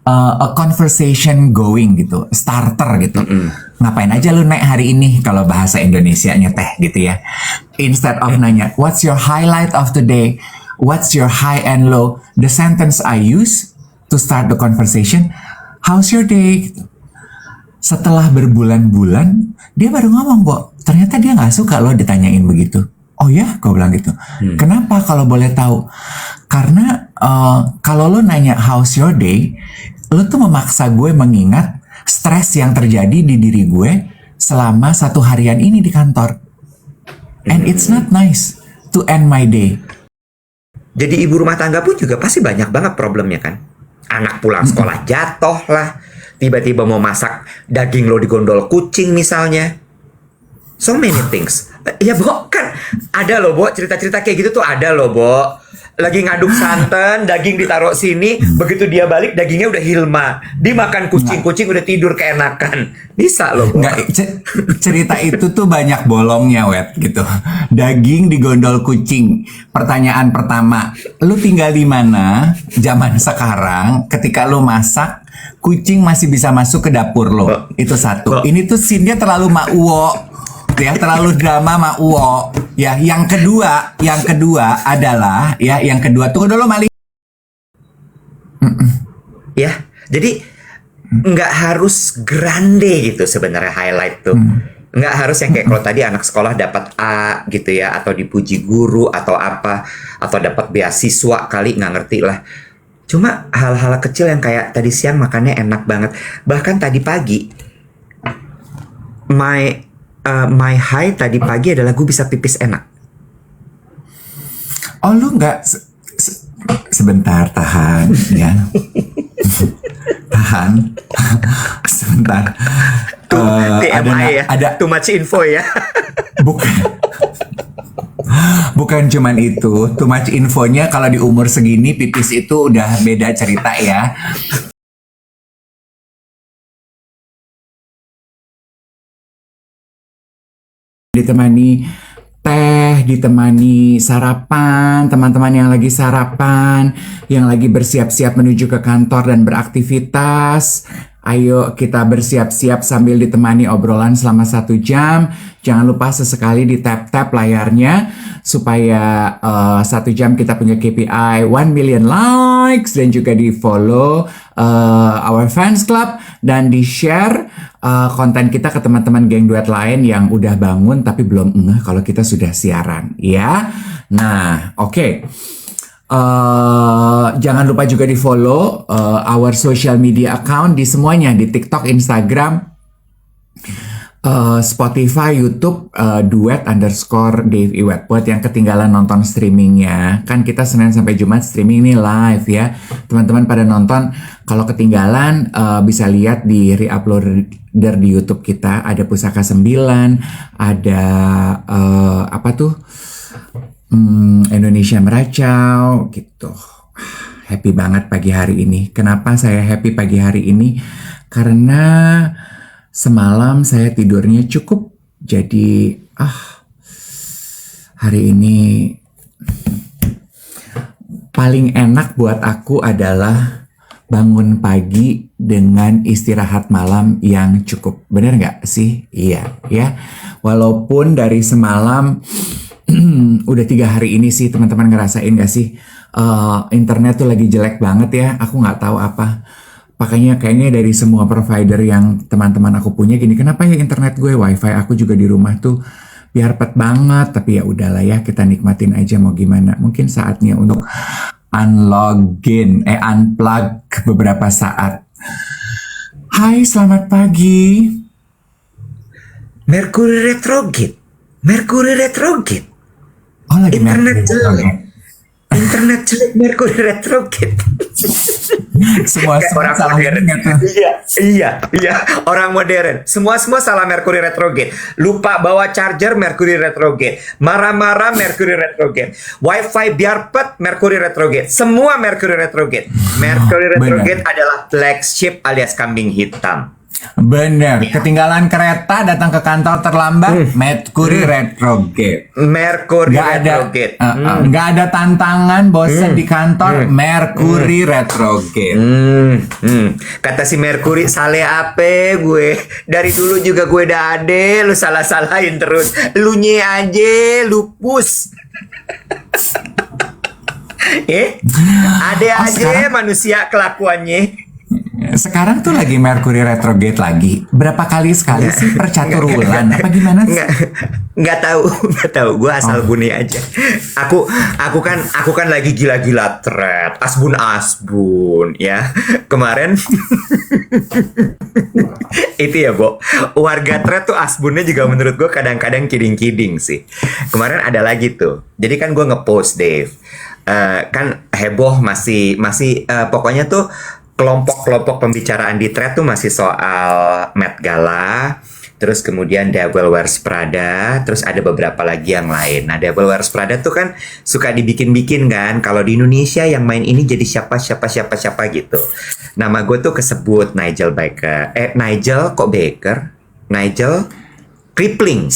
a conversation going gitu, starter gitu. Ngapain aja lu naik hari ini kalau bahasa Indonesianya teh gitu ya. Instead of nanya, what's your highlight of the day? What's your high and low? The sentence I use to start the conversation, how's your day? Gitu. Setelah berbulan-bulan, dia baru ngomong, Bo, ternyata dia nggak suka loh ditanyain begitu. Oh ya, gue bilang gitu. Kenapa kalau boleh tahu? Karena kalau lo nanya how's your day, lo tuh memaksa gue mengingat stres yang terjadi di diri gue selama 1 harian ini di kantor. And it's not nice to end my day. Jadi ibu rumah tangga pun juga pasti banyak banget problemnya kan. Anak pulang sekolah jatuh lah. Tiba-tiba mau masak daging lo digondol kucing misalnya. So many things. Ya Bo, kan ada loh Bo, cerita-cerita kayak gitu tuh ada loh Bo. Lagi ngaduk santan, daging ditaruh sini, begitu dia balik dagingnya udah hilma. Dimakan kucing udah tidur keenakan. Bisa loh Bo. Nggak, cerita itu tuh banyak bolongnya Wet gitu. Daging digondol kucing. Pertanyaan pertama, lu tinggal di mana zaman sekarang ketika lu masak kucing masih bisa masuk ke dapur lo? Itu satu. Ini tuh scene-nya terlalu mauwo. Ya, terlalu drama sama Uwo. Ya, yang kedua adalah yang kedua tunggu dulu Mali. Ya, jadi nggak harus grande gitu sebenarnya highlight tuh. Nggak harus yang kayak kalau tadi anak sekolah dapat A gitu ya, atau dipuji guru atau apa, atau dapat beasiswa kali, nggak ngerti lah. Cuma hal-hal kecil yang kayak tadi siang makannya enak banget. Bahkan tadi pagi my high tadi pagi adalah gue bisa pipis enak. Oh lu nggak sebentar tahan ya. Tahan sebentar. TMI ada too much info ya. Bukan cuman itu, too much infonya kalau di umur segini pipis itu udah beda cerita ya. Ditemani teh, ditemani sarapan, teman-teman yang lagi sarapan, yang lagi bersiap-siap menuju ke kantor dan beraktivitas. Ayo kita bersiap-siap sambil ditemani obrolan selama 1 jam. Jangan lupa sesekali di tap-tap layarnya supaya 1 jam kita punya KPI 1 million likes, dan juga di follow our fans club dan di share konten kita ke teman-teman geng duet lain yang udah bangun tapi belum ngeh kalau kita sudah siaran ya. Nah, oke. Jangan lupa juga di follow our social media account di semuanya, di TikTok, Instagram, Spotify, YouTube, duet_Dave Iwet. Buat yang ketinggalan nonton streamingnya, kan kita Senin sampai Jumat streaming ini live ya. Teman-teman pada nonton, kalau ketinggalan bisa lihat di re-uploader di YouTube kita. Ada Pusaka 9, ada apa tuh? Indonesia Meracau gitu. Happy banget pagi hari ini. Kenapa saya happy pagi hari ini? Karena semalam saya tidurnya cukup. Jadi hari ini paling enak buat aku adalah bangun pagi dengan istirahat malam yang cukup. Bener nggak sih? Iya ya. Walaupun dari semalam udah 3 hari ini sih teman-teman ngerasain gak sih internet tuh lagi jelek banget ya. Aku nggak tahu apa. Makanya kayaknya dari semua provider yang teman-teman aku punya gini, kenapa ya internet gue, wifi aku juga di rumah tuh biar pet banget. Tapi ya udahlah ya, kita nikmatin aja mau gimana. Mungkin saatnya untuk unplug beberapa saat. Hai, selamat pagi. Merkuri retrograde. Oh, lagi internet jelek. Internet jelek, Merkuri retrograde. Semua orang salah modern. Iya. Orang modern. Semua salah Merkuri retrograde. Lupa bawa charger, Merkuri retrograde. Marah-marah, Merkuri retrograde. Wifi biar pet, Merkuri retrograde. Semua Merkuri retrograde. Merkuri retrograde adalah black sheep alias kambing hitam. Bener, ketinggalan kereta datang ke kantor terlambat, Mercury retrograde. Mercury retrograde. Nggak ada tantangan, bosan di kantor, Mercury retrograde. Kata si Mercury, saleh apa gue? Dari dulu juga gue udah ada, lu salah-salahin terus. Lu nye aja, lupus. Ada aja sekarang? manusia kelakuannya. Sekarang tuh lagi Mercury retrograde lagi. Berapa kali sekali sih per catur bulan? Apa gimana sih? Nggak tahu. Gue asal bunyi aja. Aku kan lagi gila-gila thread, asbun ya. Kemarin itu ya, Bo. Warga thread tuh asbunnya juga menurut gue kadang-kadang kiding-kiding sih. Kemarin ada lagi tuh. Jadi kan gue ngepost, Dave. Kan heboh masih pokoknya tuh kelompok-kelompok pembicaraan di thread tuh masih soal Met Gala, terus kemudian Devil Wears Prada, terus ada beberapa lagi yang lain. Nah, Devil Wears Prada tuh kan suka dibikin-bikin kan, kalau di Indonesia yang main ini jadi siapa gitu. Nama gue tuh kesebut Nigel Baker. Nigel kok Baker? Nigel Kripling.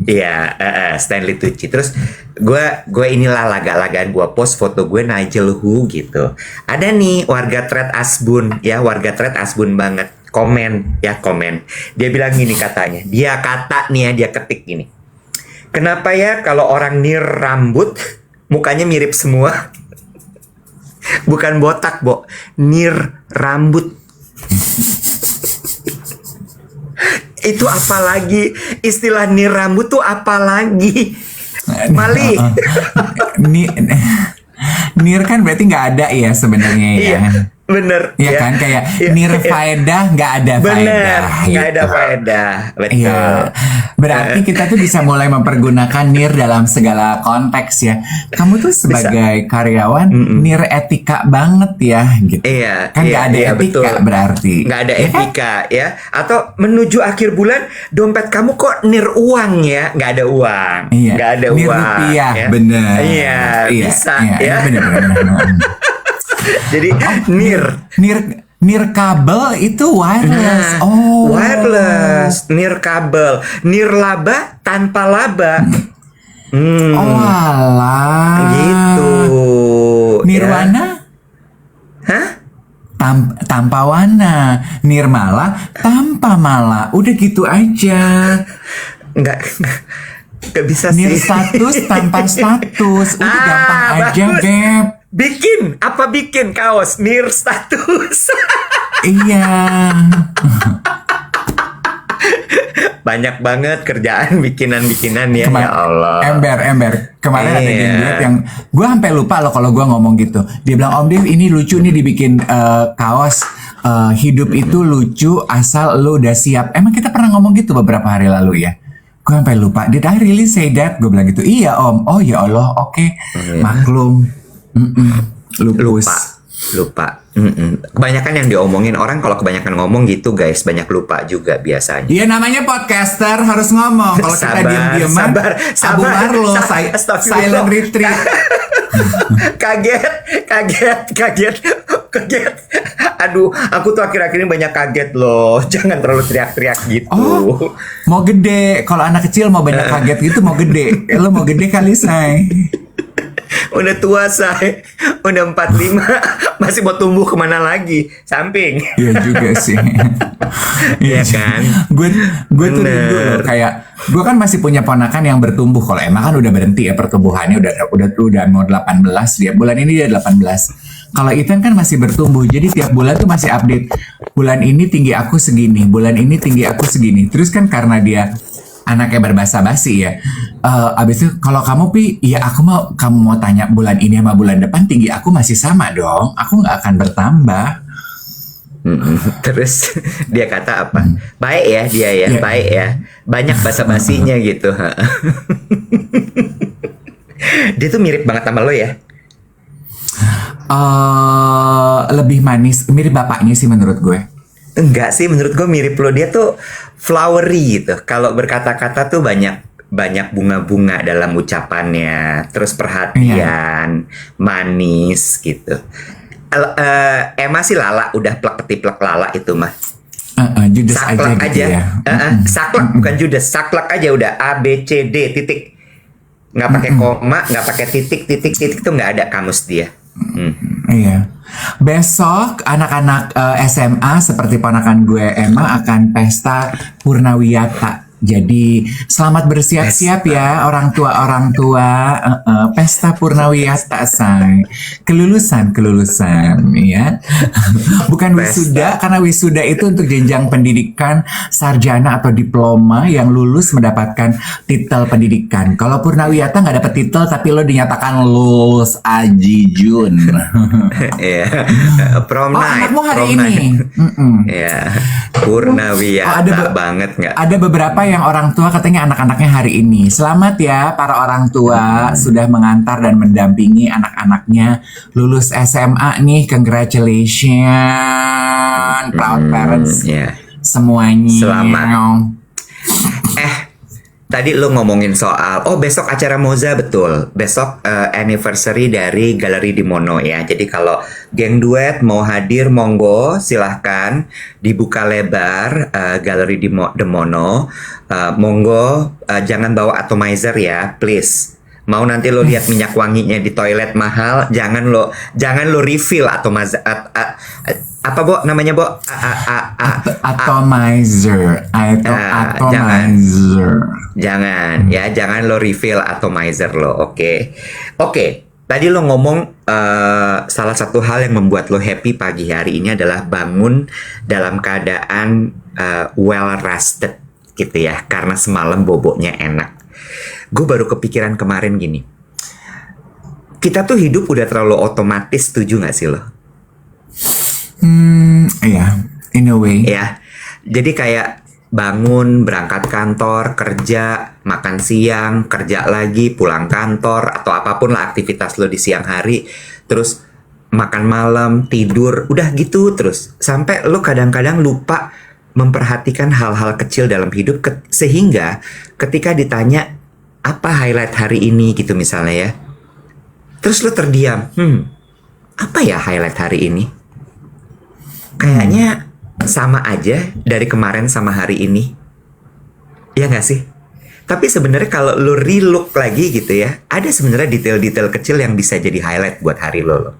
Iya, Stanley Tucci. Terus gue inilah laga-lagaan gue post foto gue Nigel Hu gitu. Ada nih warga thread Asbun banget. Komen. Dia bilang gini katanya. Dia ketik gini. Kenapa ya kalau orang nir rambut mukanya mirip semua? Bukan botak, Bo. Nir rambut. Itu apa lagi? Istilah nir rambut tuh apa lagi? Mali. Nir kan berarti nggak ada ya sebenarnya ya. Iya, bener. Iya kan kayak nir faedah nggak ada bener, faedah. nggak ada faedah. Betul. Iya. Berarti kita tuh bisa mulai mempergunakan nir dalam segala konteks ya. Kamu tuh sebagai karyawan nir etika banget ya gitu. Iya. Kan nggak ada etika betul. berarti. Nggak ada etika ya. Atau menuju akhir bulan dompet kamu kok nir uang ya? Nggak ada uang. Iya. Nggak ada nir uang. rupiah, Ya? bener. Iya, bisa ya. Bener. Jadi Nir kabel itu wireless. Wireless, nir kabel, nir laba tanpa laba. Alah. Gitu. Nirwana? Hah? Tanpa warna. Nirmala tanpa mala. Udah gitu aja. Nggak bisa sih. Nir status tanpa status. Udah gampang aja, bagus. Beb. Bikin kaos nir status. Iya. Banyak banget kerjaan bikinan ya. Ya Allah. Ember. Kemarin ada Iya. duet yang gue sampai lupa loh kalau gue ngomong gitu. Dia bilang, Om Dev ini lucu nih dibikin kaos. Hidup itu lucu asal lo udah siap. Emang kita pernah ngomong gitu beberapa hari lalu ya? Gue sampai lupa. Did I really say that? Gue bilang gitu. Iya Om. Oh ya Allah. Oke. Maklum. Lupa. Kebanyakan yang diomongin orang kalau kebanyakan ngomong gitu guys, banyak lupa juga biasanya. Iya namanya podcaster harus ngomong. Kalau kita diem-dieman, Abu Marlo, silent retreat. Kaget. Aduh, aku tuh akhir-akhir ini banyak kaget loh. Jangan terlalu teriak-teriak gitu. Oh, mau gede. Kalau anak kecil mau banyak kaget gitu, mau gede. Lo mau gede kali, say. Udah tua saya, udah 45, masih mau tumbuh kemana lagi? Samping. Iya juga sih. Iya kan? Gue tuh rindu loh, kayak gue kan masih punya ponakan yang bertumbuh. Kalau Emma kan udah berhenti ya pertumbuhannya, udah mau 18 dia. Bulan ini dia 18. Kalau Ethan kan masih bertumbuh, jadi tiap bulan tuh masih update. Bulan ini tinggi aku segini, bulan ini tinggi aku segini. Terus kan karena dia anaknya berbahasa basi ya. Abis itu kalau kamu ya kamu mau tanya bulan ini sama bulan depan tinggi aku masih sama dong. Aku nggak akan bertambah. Terus dia kata apa? Baik ya dia ya, baik ya. Banyak basa-basinya gitu. Dia tuh mirip banget sama lo ya. Lebih manis, mirip bapaknya sih menurut gue. Enggak sih, menurut gue mirip lo. Dia tuh flowery gitu. Kalau berkata-kata tuh banyak bunga-bunga dalam ucapannya. Terus perhatian, manis gitu. Emma sih lala, udah plek lala itu mah. judes aja Saklek gitu aja. ya. Saklek bukan judes, saklek aja udah A B C D titik. Nggak pakai koma, nggak pakai titik tuh nggak ada kamus dia. Iya. Besok anak-anak SMA seperti ponakan gue Emma akan pesta Purnawiyata. Jadi selamat bersiap-siap ya orang tua pesta Purnawiyata say. Kelulusan ya. Bukan wisuda karena wisuda itu untuk jenjang pendidikan sarjana atau diploma yang lulus mendapatkan titel pendidikan. Kalau Purnawiyata nggak dapat titel tapi lo dinyatakan lulus Aji Jun. Iya. Prom night. Anakmu hari prom ini. night. Iya. Purnawiyata banget nggak? Ada beberapa yang orang tua katanya anak-anaknya hari ini. Selamat ya para orang tua sudah mengantar dan mendampingi anak-anaknya lulus SMA nih. Congratulations, proud parents semuanya. Selamat. Tadi lu ngomongin soal, besok acara Moza, betul. Besok anniversary dari Galeri di Mono ya. Jadi kalau geng duet mau hadir, monggo silahkan dibuka lebar Galeri di Mono. Monggo jangan bawa atomizer ya, please. Mau nanti lo lihat minyak wanginya di toilet mahal, jangan lo refill atomizer. Apa Bo namanya Bo? Atomizer. Jangan lo refill atomizer lo. Oke. Tadi lo ngomong salah satu hal yang membuat lo happy pagi hari ini adalah bangun dalam keadaan well rested gitu ya, karena semalam boboknya enak. Gue baru kepikiran kemarin gini, kita tuh hidup udah terlalu otomatis, setuju gak sih lo? Iya, in a way. Ya, jadi kayak bangun, berangkat kantor, kerja, makan siang, kerja lagi, pulang kantor, atau apapun lah aktivitas lo di siang hari, terus makan malam, tidur, udah gitu terus. Sampai lo kadang-kadang lupa memperhatikan hal-hal kecil dalam hidup, sehingga ketika ditanya, apa highlight hari ini gitu misalnya ya, terus lo terdiam, apa ya highlight hari ini? Kayaknya sama aja dari kemarin sama hari ini, ya nggak sih? Tapi sebenarnya kalau lo relook lagi gitu ya, ada sebenarnya detail-detail kecil yang bisa jadi highlight buat hari lo.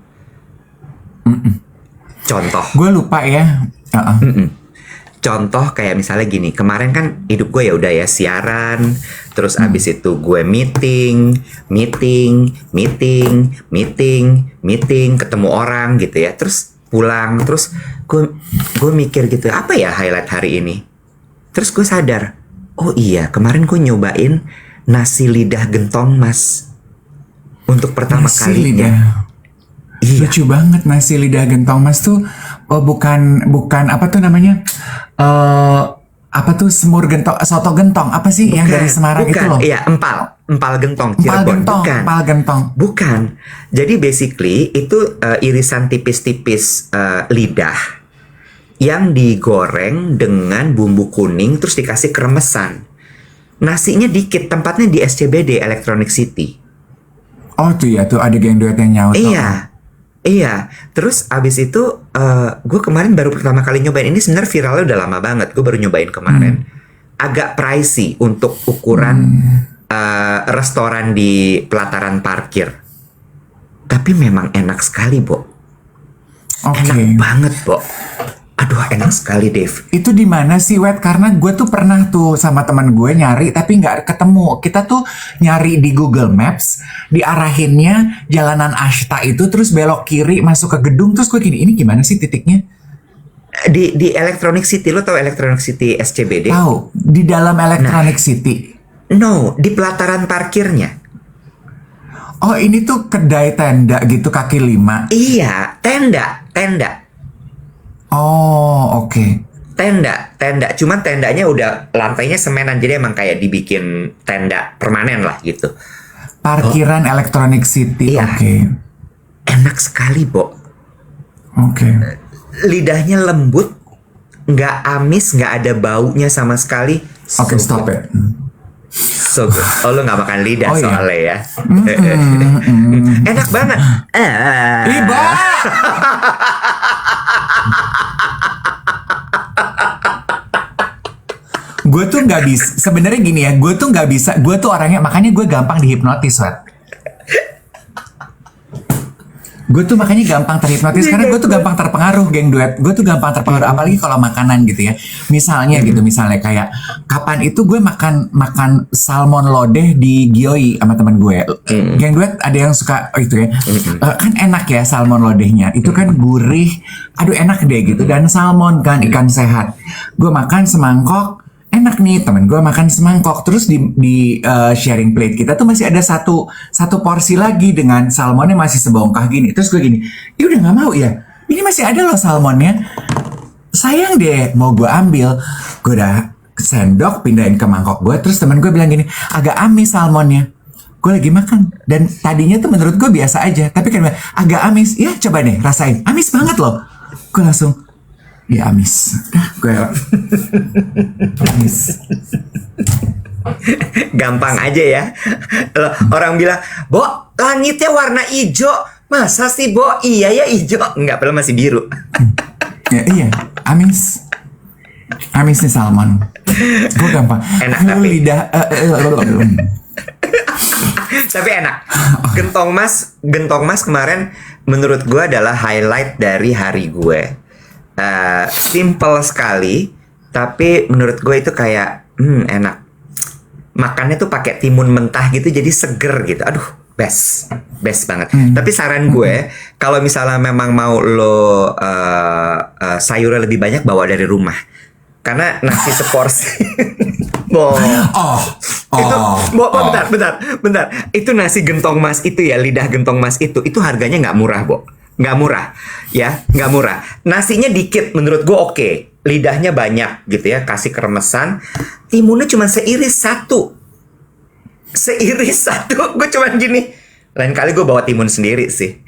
Contoh, gue lupa ya. Contoh kayak misalnya gini, kemarin kan hidup gue ya udah ya siaran, terus abis itu gue meeting, ketemu orang gitu ya, terus pulang, terus gue mikir gitu, apa ya highlight hari ini? Terus gue sadar, oh iya kemarin gue nyobain nasi lidah gentong mas untuk pertama kalinya. Iya. Lucu banget nasi lidah gentong mas tuh. Oh bukan apa tuh namanya? Apa tuh semur gentong, soto gentong apa sih yang dari Semarang itu loh? Iya, empal gentong Cirebon. Empal gentong. Bukan. Jadi basically itu irisan tipis-tipis lidah yang digoreng dengan bumbu kuning terus dikasih kremesan. Nasinya dikit, tempatnya di SCBD Electronic City. Oh tuh ya, tuh ada geng duet yang nyaut. Iya, terus abis itu gue kemarin baru pertama kali nyobain ini, sebenarnya viralnya udah lama banget. Gue baru nyobain kemarin. Agak pricey untuk ukuran restoran di pelataran parkir. Tapi memang enak sekali, Bo. Enak banget, Bo. Aduh, enak sekali, Dave. Itu di mana sih, Wet? Karena gue tuh pernah tuh sama teman gue nyari, tapi nggak ketemu. Kita tuh nyari di Google Maps, diarahinnya jalanan Ashta itu, terus belok kiri masuk ke gedung, terus gue gini, ini gimana sih titiknya? Di Electronic City, lo tau Electronic City SCBD? Tahu, di dalam Electronic City. No, di pelataran parkirnya. Oh, ini tuh kedai tenda gitu, kaki lima. Iya, tenda. Oh, oke. Tenda. Cuman tendanya udah lantainya semenan, jadi emang kayak dibikin tenda permanen lah gitu. Parkiran Electronic City, iya. Oke. Enak sekali, Bo. Oke. Lidahnya lembut, nggak amis, nggak ada baunya sama sekali. Oke, stop it. So good. Oh, lo nggak makan lidah soalnya ya. Enak banget. Iba. gue tuh nggak bisa. Sebenarnya gini ya, gue tuh nggak bisa. Gue tuh orangnya, makanya gue gampang dihipnotis, Wet. Gue tuh makanya gampang terhipnotis karena gue tuh gampang terpengaruh, geng duet. Gue tuh gampang terpengaruh, apalagi kalau makanan gitu ya. Misalnya gitu, misalnya kayak kapan itu gue makan salmon lodeh di Gioi sama teman gue. Geng duet ada yang suka itu ya. Kan enak ya salmon lodehnya. Itu kan gurih, aduh enak deh gitu. Dan salmon kan ikan sehat. Gue makan semangkok. Enak nih, temen gue makan semangkok. Terus di sharing plate kita tuh masih ada satu porsi lagi dengan salmonnya masih sebongkah gini. Terus gue gini, ya udah nggak mau ya, ini masih ada loh salmonnya, sayang deh, mau gue ambil. Gue udah sendok pindahin ke mangkok gue. Terus temen gue bilang gini, agak amis salmonnya. Gue lagi makan dan tadinya tuh menurut gue biasa aja, tapi kan agak amis. Ya coba deh rasain, amis banget loh. Gue langsung, ya amis. Gue amis. Gampang aja ya. Orang bilang, Bo, langitnya warna hijau. Masa sih, Bo? Iya ya hijau. Enggak, padahal masih biru. Ya, iya, amis. Amis nih salmon. Gue gampang. Enak tapi. Lidah. Tapi enak. Gentong Mas kemarin menurut gue adalah highlight dari hari gue. Simple sekali, tapi menurut gue itu kayak enak. Makannya tuh pakai timun mentah gitu, jadi seger gitu. Aduh, best banget. Tapi saran gue, kalau misalnya memang mau lo sayurnya lebih banyak, bawa dari rumah. Karena nasi seporsi. Bentar. Itu nasi gentong Mas itu ya, lidah gentong Mas itu harganya nggak murah, Bo. Nggak murah. Nasinya dikit, menurut gue oke. Lidahnya banyak gitu ya, kasih keremesan. Timunnya cuma seiris satu. Gue cuma gini. Lain kali gue bawa timun sendiri sih.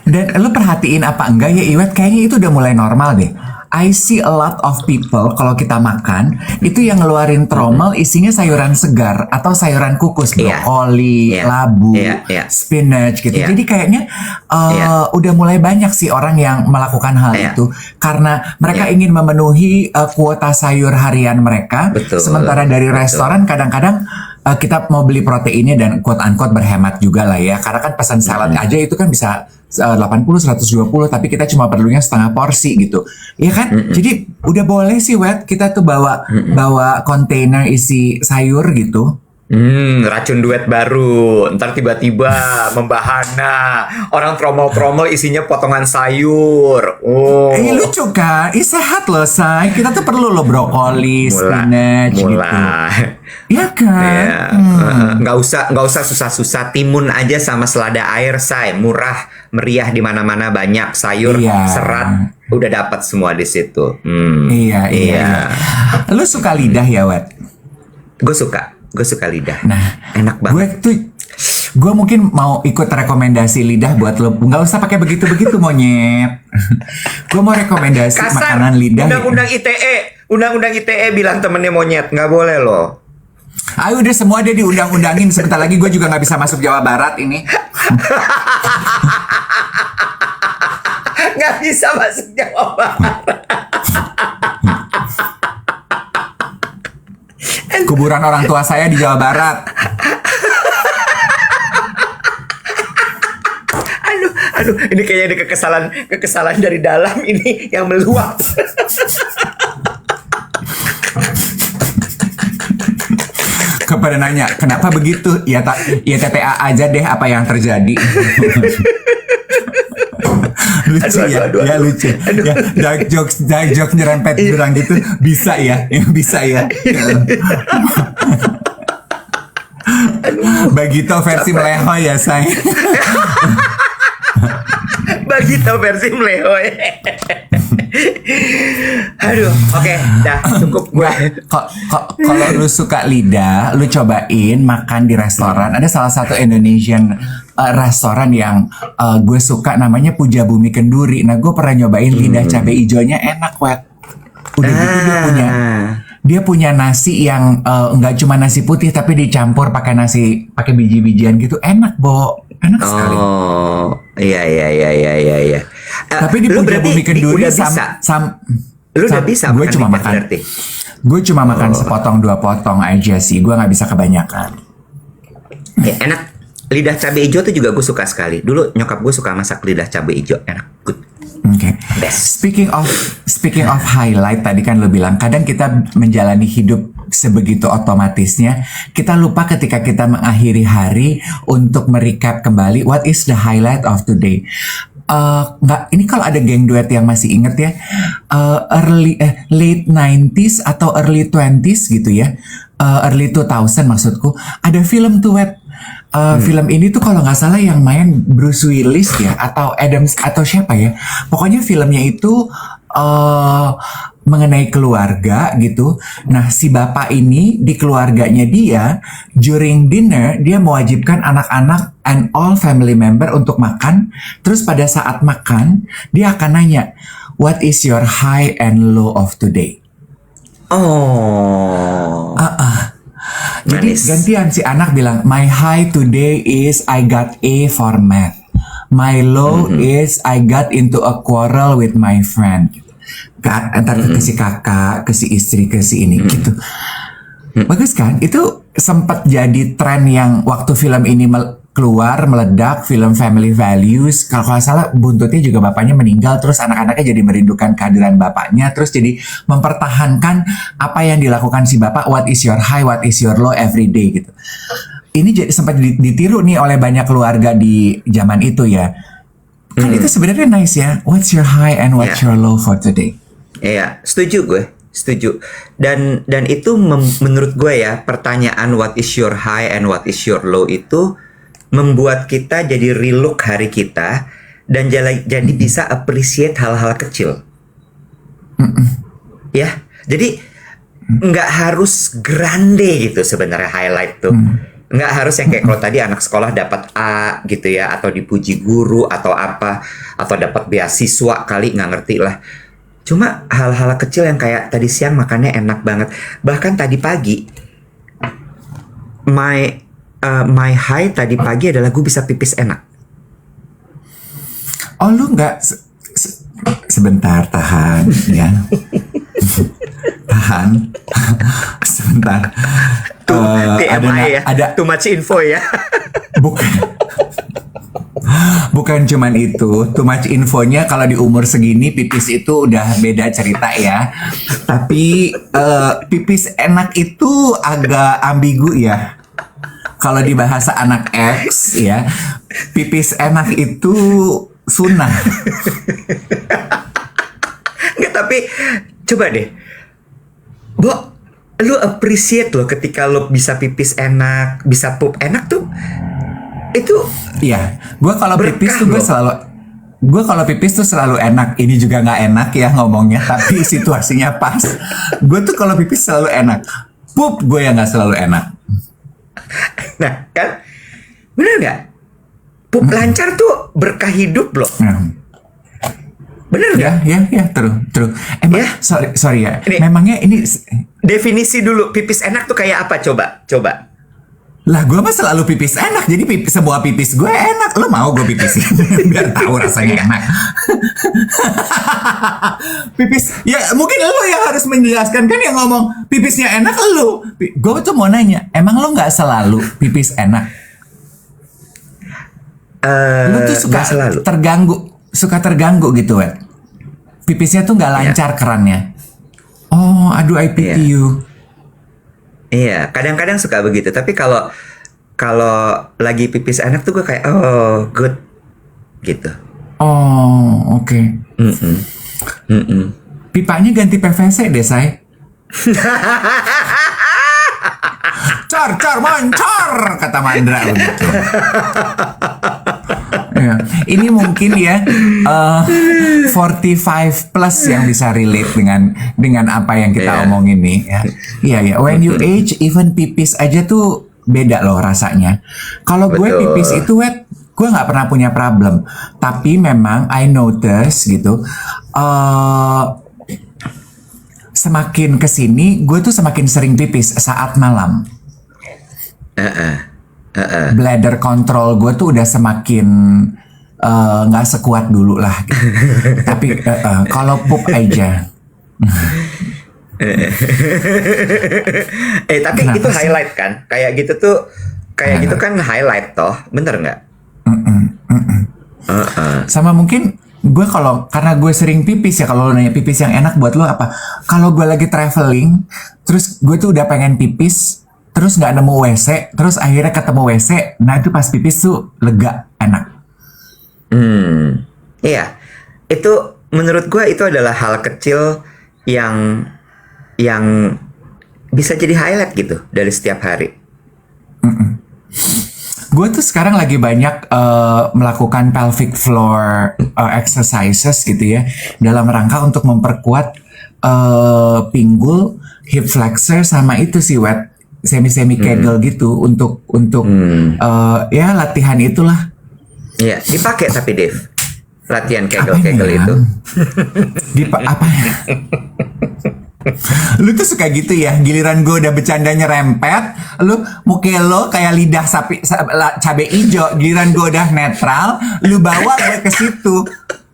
Dan lo perhatiin apa enggak ya, Iwet? Kayaknya itu udah mulai normal deh. I see a lot of people kalau kita makan itu yang ngeluarin tromel isinya sayuran segar atau sayuran kukus, brokoli, labu, spinach gitu. Jadi kayaknya udah mulai banyak sih orang yang melakukan hal itu karena mereka ingin memenuhi kuota sayur harian mereka. Betul, sementara dari restoran kadang-kadang kita mau beli proteinnya dan quote unquote berhemat juga lah ya. Karena kan pesan salad aja itu kan bisa 80-120, tapi kita cuma perlunya setengah porsi gitu. Iya kan? Jadi udah boleh sih, Wet, kita tuh bawa kontainer isi sayur gitu. Racun duet baru. Ntar tiba-tiba membahana. Orang tromol-tromol isinya potongan sayur. Lucu kan? Sehat loh, say. Kita tuh perlu loh brokoli, spinach gitu. Iya kan? Nggak usah susah-susah. Timun aja sama selada air, say. Murah, meriah, di mana-mana banyak sayur, serat. Udah dapat semua di situ. Iya. Lu suka lidah ya, Wet? Gue suka lidah. Nah, enak banget. Gue mungkin mau ikut rekomendasi lidah buat lo. Nggak usah pakai begitu-begitu, monyet. Gue mau rekomendasi makanan lidah. Undang-undang ITE bilang temennya monyet, nggak boleh loh. Ayo udah semua dia diundang-undangin. Sebentar lagi gue juga nggak bisa masuk Jawa Barat ini. Nggak bisa masuk Jawa Barat. Kuburan orang tua saya di Jawa Barat. Aduh, ini kayaknya ada kekesalan dari dalam ini yang meluap. Kepada nanya, kenapa begitu? Ya TPA aja deh apa yang terjadi. Lucu ya, lucu. Ya, dark jokes nyerempet jurang gitu bisa ya. Bagito versi melehoy ya, say. Bagito versi melehoy. Aduh, oke, dah cukup gue. Kalau lu suka lidah, lu cobain makan di restoran. Ada salah satu Indonesian restoran yang gue suka, namanya Puja Bumi Kenduri. Nah, gue pernah nyobain lidah cabai hijaunya, enak, Wet. Udah gitu dia punya nasi yang nggak cuma nasi putih tapi dicampur pakai biji-bijian gitu, enak, Bo. Enak sekali. Oh, iya. Tapi di Puja Bumi Kenduri lu udah bisa gue cuma makan. berarti. Gue cuma makan sepotong 2 potong aja sih. Gue nggak bisa kebanyakan. Ya, enak. Lidah cabai hijau tuh juga gue suka sekali. Dulu nyokap gue suka masak lidah cabai hijau, enak, good. Oke. Best. Speaking of highlight, tadi kan lo bilang kadang kita menjalani hidup sebegitu otomatisnya, kita lupa ketika kita mengakhiri hari untuk merecap kembali what is the highlight of today. Nggak, ini kalau ada geng duet yang masih inget ya, late 90s atau early 20s gitu ya, early 2000 maksudku, ada film duet. Film ini tuh kalau nggak salah yang main Bruce Willis ya, atau Adams atau siapa ya, pokoknya filmnya itu mengenai keluarga gitu. Nah, si bapak ini di keluarganya dia during dinner dia mewajibkan anak-anak and all family member untuk makan. Terus pada saat makan dia akan nanya, what is your high and low of today? Oh. Jadi Manis. gantian si anak bilang, my high today is I got A for math. My low is I got into a quarrel with my friend. Antar ke si kakak, ke si istri, ke si ini gitu. Bagus kan? Itu sempat jadi tren yang waktu film ini keluar meledak, film family values. Kalau nggak salah buntutnya juga bapaknya meninggal, terus anak-anaknya jadi merindukan kehadiran bapaknya, terus jadi mempertahankan apa yang dilakukan si bapak, what is your high, what is your low every day gitu. Ini jadi sempat ditiru nih oleh banyak keluarga di zaman itu ya. Kan itu sebenarnya nice ya. What's your high and what's your low for today? Iya, setuju gue. Setuju. Dan itu menurut gue ya, pertanyaan what is your high and what is your low itu membuat kita jadi relook hari kita dan jadi bisa appreciate hal-hal kecil. Ya, jadi nggak harus grande gitu sebenarnya highlight tuh. Nggak harus yang kayak kalau tadi anak sekolah dapat A gitu ya, atau dipuji guru atau apa, atau dapat beasiswa kali, nggak ngerti lah. Cuma hal-hal kecil yang kayak tadi siang makannya enak banget. Bahkan tadi pagi my high tadi pagi adalah gue bisa pipis enak. Oh lu nggak sebentar tahan ya. Tahan sebentar. TMI ya, ada too much info ya. Bukan cuman itu, too much infonya kalau di umur segini pipis itu udah beda cerita ya. Tapi pipis enak itu agak ambigu ya. Kalau di bahasa anak X ya, pipis enak itu sunnah. Nggak, tapi coba deh, Bo, lu appreciate loh ketika lu bisa pipis enak, bisa pup enak tuh. Itu iya, gue kalau pipis tuh gue kalau pipis tuh selalu enak. Ini juga nggak enak ya ngomongnya, tapi situasinya pas. Gue tuh kalau pipis selalu enak. Pup gue yang nggak selalu enak. nah kan, bener nggak? Pup lancar tuh berkah hidup loh. Bener nggak? Ya, true. Emang, Ya. sorry ya. Ini- Memangnya ini Definisi dulu pipis enak tuh kayak apa? Coba. lah gue mah selalu pipis enak. Jadi semua pipis gue enak. Lo mau gue pipisin biar tahu rasanya enak. Pipis ya mungkin lo yang harus menjelaskan, kan yang ngomong pipisnya enak lo. Gue tuh mau nanya, emang lo nggak selalu pipis enak? Lo tuh Nggak selalu. suka terganggu gitu, Wet. Pipisnya tuh nggak lancar kerannya. Oh, aduh, I pity you. Iya, kadang-kadang suka begitu. Tapi kalau lagi pipis enak tuh gue kayak oh good gitu. Oh, oke. Pipanya ganti PVC deh, say. Cor, mancor, kata Mandra begitu. Ya, ini mungkin ya 45 plus yang bisa relate dengan apa yang kita omongin nih ya. Iya. When you age, even pipis aja tuh beda loh rasanya. Kalau gue Betul. pipis itu gue nggak pernah punya problem. Tapi memang I notice gitu. Semakin kesini, gue tuh semakin sering pipis saat malam. Bladder control gue tuh udah semakin nggak sekuat dulu lah gitu. Tapi kalau pup aja Tapi Kenapa itu sih? highlight kan? Kayak gitu tuh, kayak gitu kan highlight toh, bener nggak? Sama mungkin gue kalau karena gue sering pipis ya, kalau lo nanya pipis yang enak buat lo apa? Kalau gue lagi traveling, terus gue tuh udah pengen pipis, terus nggak nemu WC, terus akhirnya ketemu WC, nah itu pas pipis tuh lega, enak. Iya, itu menurut gue itu adalah hal kecil yang bisa jadi highlight gitu dari setiap hari. Gue tuh sekarang lagi banyak melakukan pelvic floor exercises gitu ya, dalam rangka untuk memperkuat pinggul, hip flexor sama itu sih wet semi kegel gitu untuk ya latihan itulah. Iya, dipakai tapi Dave, latihan Apanya kegel-kegel ya? itu. Apa ya? Lu tuh suka gitu ya, giliran gue udah bercandanya rempet, lu muka lo kayak lidah sapi cabe ijo, giliran gue udah netral, lu bawa gue ke situ.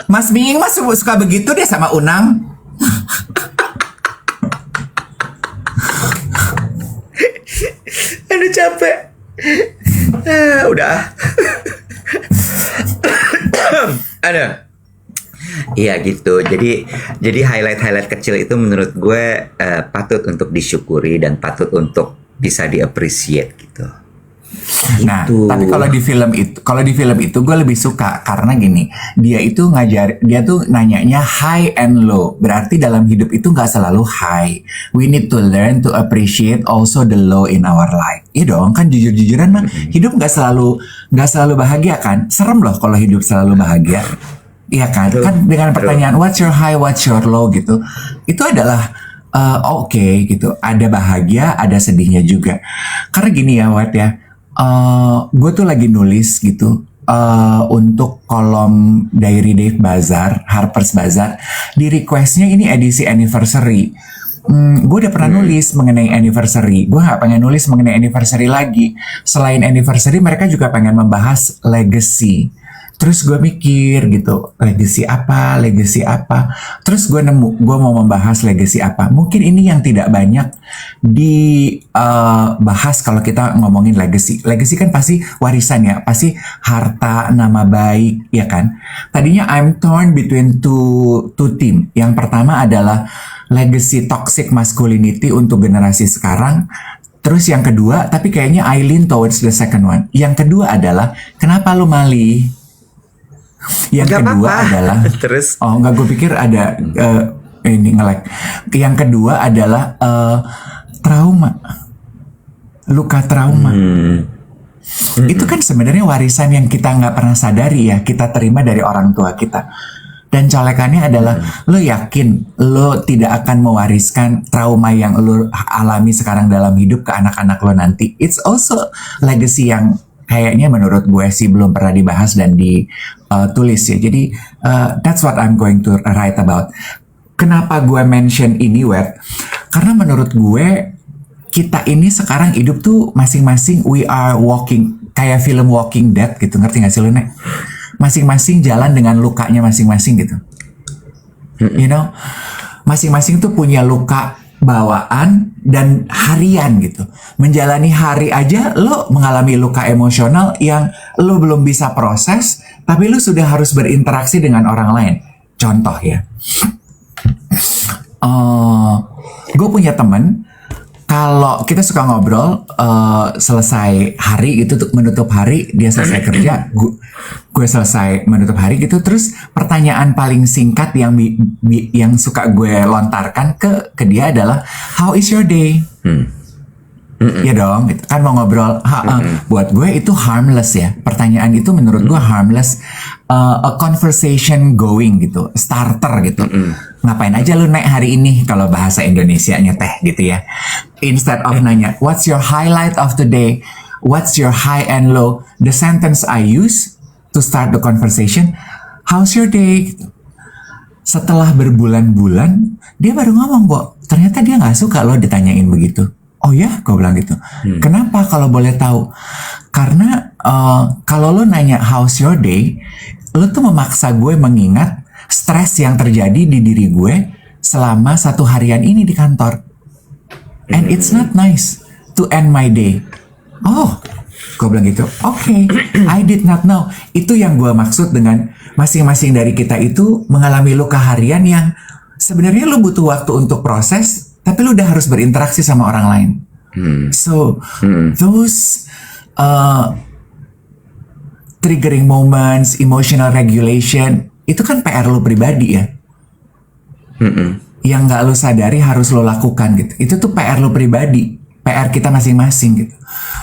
Mas Bing mas suka begitu deh sama Unang. Aduh capek. Udah. Ada. Iya gitu. Jadi highlight kecil itu menurut gue patut untuk disyukuri dan patut untuk bisa di-appreciate gitu. Nah, Gitu. tapi kalau di film itu gue lebih suka karena gini, dia tuh nanyanya high and low. Berarti dalam hidup itu nggak selalu high. We need to learn to appreciate also the low in our life. Iya dong, kan jujur-jujuran mah hidup nggak selalu bahagia kan? Serem loh kalau hidup selalu bahagia. Iya kan? Betul. Kan dengan pertanyaan what's your high, what's your low gitu. Itu adalah oke gitu. Ada bahagia, ada sedihnya juga. Karena gini ya, Wat ya. Gue tuh lagi nulis gitu untuk kolom Diary Dave Bazaar, Harper's Bazaar. Di requestnya ini edisi anniversary. Gue udah pernah nulis mengenai anniversary. Gue gak pengen nulis mengenai anniversary lagi. Selain anniversary, mereka juga pengen membahas legacy. Terus gue mikir gitu, legacy apa? Terus gue mau membahas legacy apa? Mungkin ini yang tidak banyak dibahas kalau kita ngomongin legacy. Legacy kan pasti warisan ya, pasti harta, nama baik, ya kan? Tadinya I'm torn between two team. Yang pertama adalah legacy toxic masculinity untuk generasi sekarang. Terus yang kedua, tapi kayaknya I lean towards the second one. Yang kedua adalah, kenapa lu Mali? Yang Gak kedua apa-apa. adalah Terus oh enggak, gue pikir ada ini nge-lag. Yang kedua adalah trauma, luka trauma. Itu kan sebenarnya warisan yang kita nggak pernah sadari ya, kita terima dari orang tua kita. Dan colekannya adalah lo yakin lo tidak akan mewariskan trauma yang lo alami sekarang dalam hidup ke anak-anak lo nanti. It's also legacy yang kayaknya menurut gue sih belum pernah dibahas dan ditulis ya. Jadi that's what I'm going to write about. Kenapa gue mention ini, Wet? Karena menurut gue kita ini sekarang hidup tuh masing-masing we are walking, kayak film Walking Dead gitu, ngerti gak sih lo, Nek? Masing-masing jalan dengan lukanya masing-masing gitu. You know, masing-masing tuh punya luka bawaan dan harian gitu. Menjalani hari aja lo mengalami luka emosional yang lo belum bisa proses, tapi lo sudah harus berinteraksi dengan orang lain. Contoh ya, gue punya temen, kalau kita suka ngobrol selesai hari gitu, menutup hari dia selesai kerja, gue selesai menutup hari gitu, terus pertanyaan paling singkat yang suka gue lontarkan ke dia adalah how is your day? Ya dong, gitu. Kan mau ngobrol. Buat gue itu harmless ya. Pertanyaan itu menurut gue harmless, a conversation going gitu, starter gitu. Ngapain aja lu naik hari ini kalau bahasa Indonesianya teh gitu ya. Instead of nanya what's your highlight of the day, what's your high and low, the sentence I use to start the conversation, how's your day? Setelah berbulan-bulan dia baru ngomong, Bo, ternyata dia nggak suka loh ditanyain begitu. Oh ya, gue bilang gitu. Kenapa kalau boleh tahu? Karena kalau lo nanya how's your day, lo tuh memaksa gue mengingat stres yang terjadi di diri gue selama 1 harian ini di kantor. And it's not nice to end my day. Oh, gue bilang gitu. Oke, I did not know. Itu yang gue maksud dengan masing-masing dari kita itu mengalami luka harian yang sebenarnya lu butuh waktu untuk proses, tapi lu udah harus berinteraksi sama orang lain. So, those triggering moments, emotional regulation, itu kan PR lu pribadi ya. Yang nggak lu sadari harus lu lakukan gitu. Itu tuh PR lu pribadi, PR kita masing-masing gitu.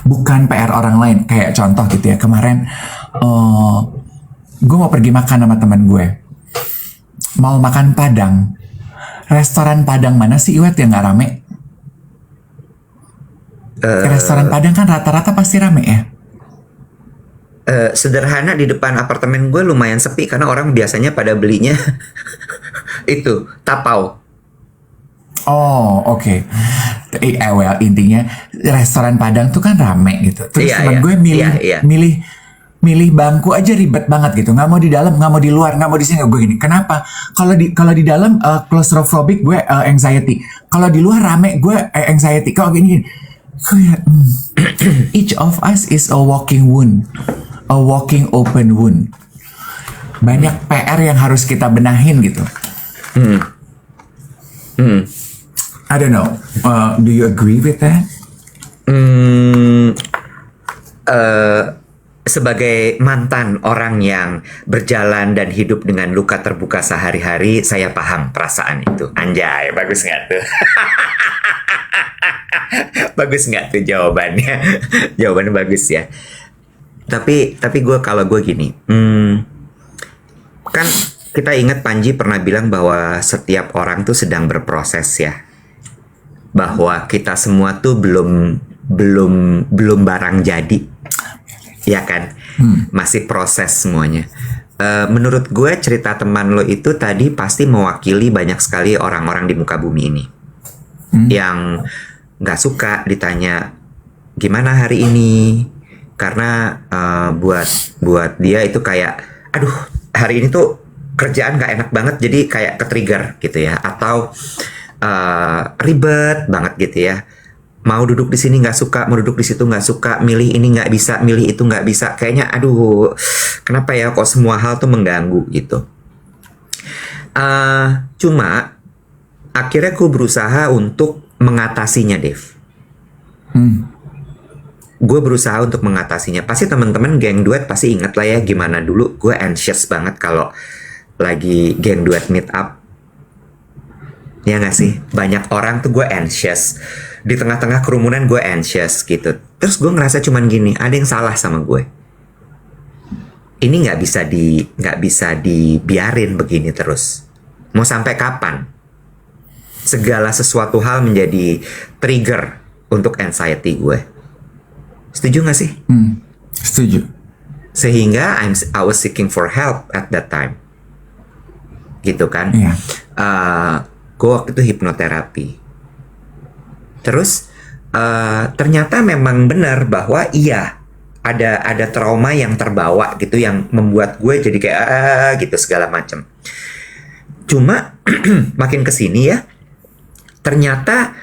Bukan PR orang lain. Kayak contoh gitu ya, kemarin gue mau pergi makan sama teman gue. Mau makan Padang. Restoran Padang mana sih Iwet yang nggak rame? Restoran Padang kan rata-rata pasti rame ya. Sederhana, di depan apartemen gue lumayan sepi karena orang biasanya pada belinya itu tapau. Oh, oke. Well, intinya restoran Padang tuh kan rame gitu. Terus teman gue milih bangku aja ribet banget gitu. Nggak mau di dalam, nggak mau di luar, nggak mau di sini. Gue gini, kenapa? Kalau di dalam claustrophobic, gue anxiety. Kalau di luar rame, gue anxiety. Kalau gini. Each of us is a walking wound, a walking open wound. Banyak PR yang harus kita benahin gitu. I don't know. Do you agree with that? Sebagai mantan orang yang berjalan dan hidup dengan luka terbuka sehari-hari, saya paham perasaan itu. Anjay, bagus nggak tuh? Bagus nggak tuh jawabannya? Jawabannya bagus ya. Tapi kalau gue gini, kan kita ingat Panji pernah bilang bahwa setiap orang tuh sedang berproses ya. Bahwa kita semua tuh belum barang jadi, ya kan? Masih proses semuanya. Menurut gue cerita teman lo itu tadi pasti mewakili banyak sekali orang-orang di muka bumi ini yang nggak suka ditanya gimana hari ini, karena buat dia itu kayak, aduh hari ini tuh kerjaan nggak enak banget, jadi kayak ke-trigger gitu ya, atau ribet banget gitu ya. Mau duduk di sini nggak suka, mau duduk di situ nggak suka, milih ini nggak bisa, milih itu nggak bisa. Kayaknya, aduh, kenapa ya kok semua hal tuh mengganggu gitu. Cuma akhirnya gue berusaha untuk mengatasinya, Dev. Gue berusaha untuk mengatasinya. Pasti teman-teman geng duet pasti inget lah ya gimana dulu gue anxious banget kalau lagi geng duet meet up. Ya nggak sih? Banyak orang tuh gue anxious. Di tengah-tengah kerumunan gue anxious gitu. Terus gue ngerasa cuman gini, ada yang salah sama gue. Ini nggak bisa dibiarin begini terus. Mau sampai kapan? Segala sesuatu hal menjadi trigger untuk anxiety gue. Setuju nggak sih? Setuju. Sehingga I was seeking for help at that time. Gitu kan? Iya. Gue waktu itu hipnoterapi. Terus ternyata memang benar bahwa iya ada trauma yang terbawa gitu yang membuat gue jadi kayak gitu segala macam. Cuma makin kesini ya, ternyata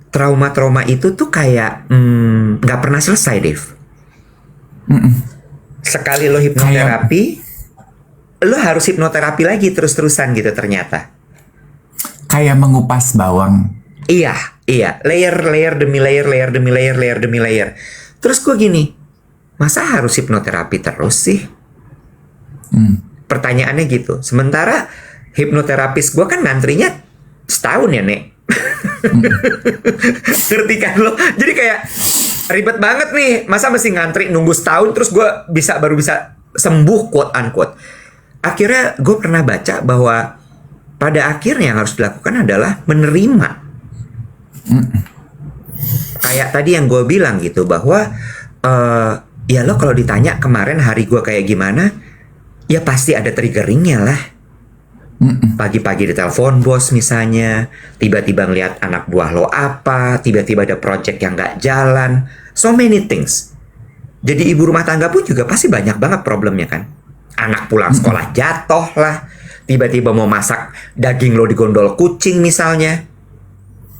trauma-trauma itu tuh kayak nggak pernah selesai, Dev. Sekali lo hipnoterapi, lo harus hipnoterapi lagi terus-terusan gitu ternyata. Kayak mengupas bawang. Iya, layer demi layer. Terus gue gini, masa harus hipnoterapi terus sih? Pertanyaannya gitu. Sementara hipnoterapis gue kan ngantrinya setahun ya, Nek. Ngerti kan lo? Jadi kayak ribet banget nih. Masa mesti ngantri nunggu setahun terus gue baru bisa sembuh, quote unquote. Akhirnya gue pernah baca bahwa pada akhirnya yang harus dilakukan adalah menerima. Kayak tadi yang gue bilang gitu, bahwa ya lo kalau ditanya kemarin hari gue kayak gimana, ya pasti ada triggeringnya lah. Pagi-pagi ditelepon bos misalnya, tiba-tiba ngeliat anak buah lo apa, tiba-tiba ada project yang gak jalan, so many things. Jadi ibu rumah tangga pun juga pasti banyak banget problemnya kan. Anak pulang sekolah jatuh lah, tiba-tiba mau masak daging lo digondol kucing misalnya.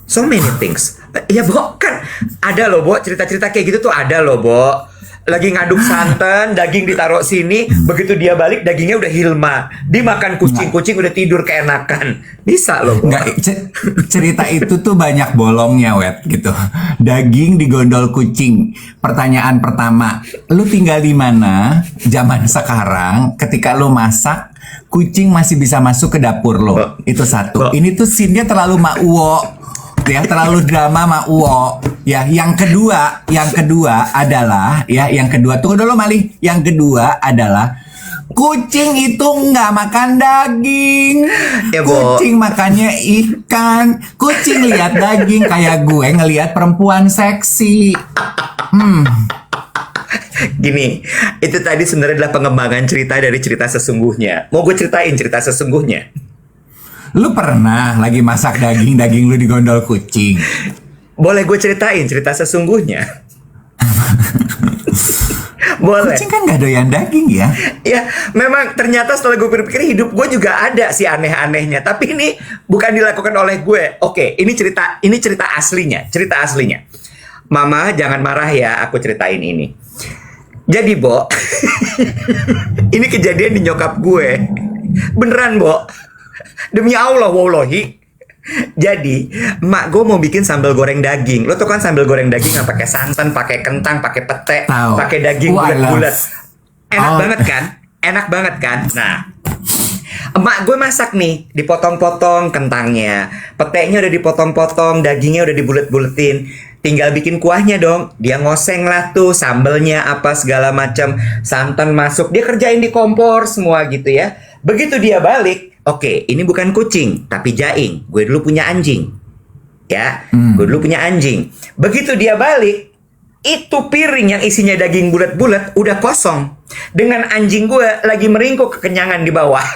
So many things. Ya Bo, kan ada loh Bo, cerita-cerita kayak gitu tuh ada loh Bo. Lagi ngaduk santan, daging ditaruh sini, begitu dia balik dagingnya udah hilma. Dimakan kucing udah tidur keenakan. Bisa loh Bo. Nggak, cerita itu tuh banyak bolongnya, Wet, gitu. Daging digondol kucing. Pertanyaan pertama, lu tinggal di mana zaman sekarang ketika lu masak, kucing masih bisa masuk ke dapur lo? Itu satu. Ini tuh scene-nya terlalu mauwo. Ya, terlalu drama mak Uwo. Ya, yang kedua adalah tunggu dulu Mali. Yang kedua adalah kucing itu nggak makan daging. Ya, Bo. Kucing makannya ikan. Kucing lihat daging kayak gue ngelihat perempuan seksi. Gini, itu tadi sebenarnya adalah pengembangan cerita dari cerita sesungguhnya. Mau gue ceritain cerita sesungguhnya? Lu pernah lagi masak daging lu digondol kucing? Boleh gue ceritain cerita sesungguhnya? Boleh. Kucing kan gak doyan daging ya? Ya, memang ternyata setelah gue pikir hidup gue juga ada sih aneh-anehnya. Tapi ini bukan dilakukan oleh gue. Oke, ini cerita aslinya. Cerita aslinya. Mama, jangan marah ya, aku ceritain ini. Jadi, Bo, ini kejadian di nyokap gue. Beneran, Bo. Demi Allah, wallahi. Jadi, emak gue mau bikin sambal goreng daging. Lo tau kan sambal goreng daging yang pakai santan, pakai kentang, pakai pete, pakai daging bulat-bulat. Enak banget kan? Enak banget kan? Nah, emak gue masak nih, dipotong-potong kentangnya, petenya udah dipotong-potong, dagingnya udah dibulet-buletin. Tinggal bikin kuahnya dong. Dia ngoseng lah tuh sambelnya apa segala macam, santan masuk. Dia kerjain di kompor semua gitu ya. Begitu dia balik, oke, ini bukan kucing, tapi jaing. Gue dulu punya anjing. Ya, gue dulu punya anjing. Begitu dia balik, itu piring yang isinya daging bulat-bulat udah kosong. Dengan anjing gue lagi meringkuk kekenyangan di bawah.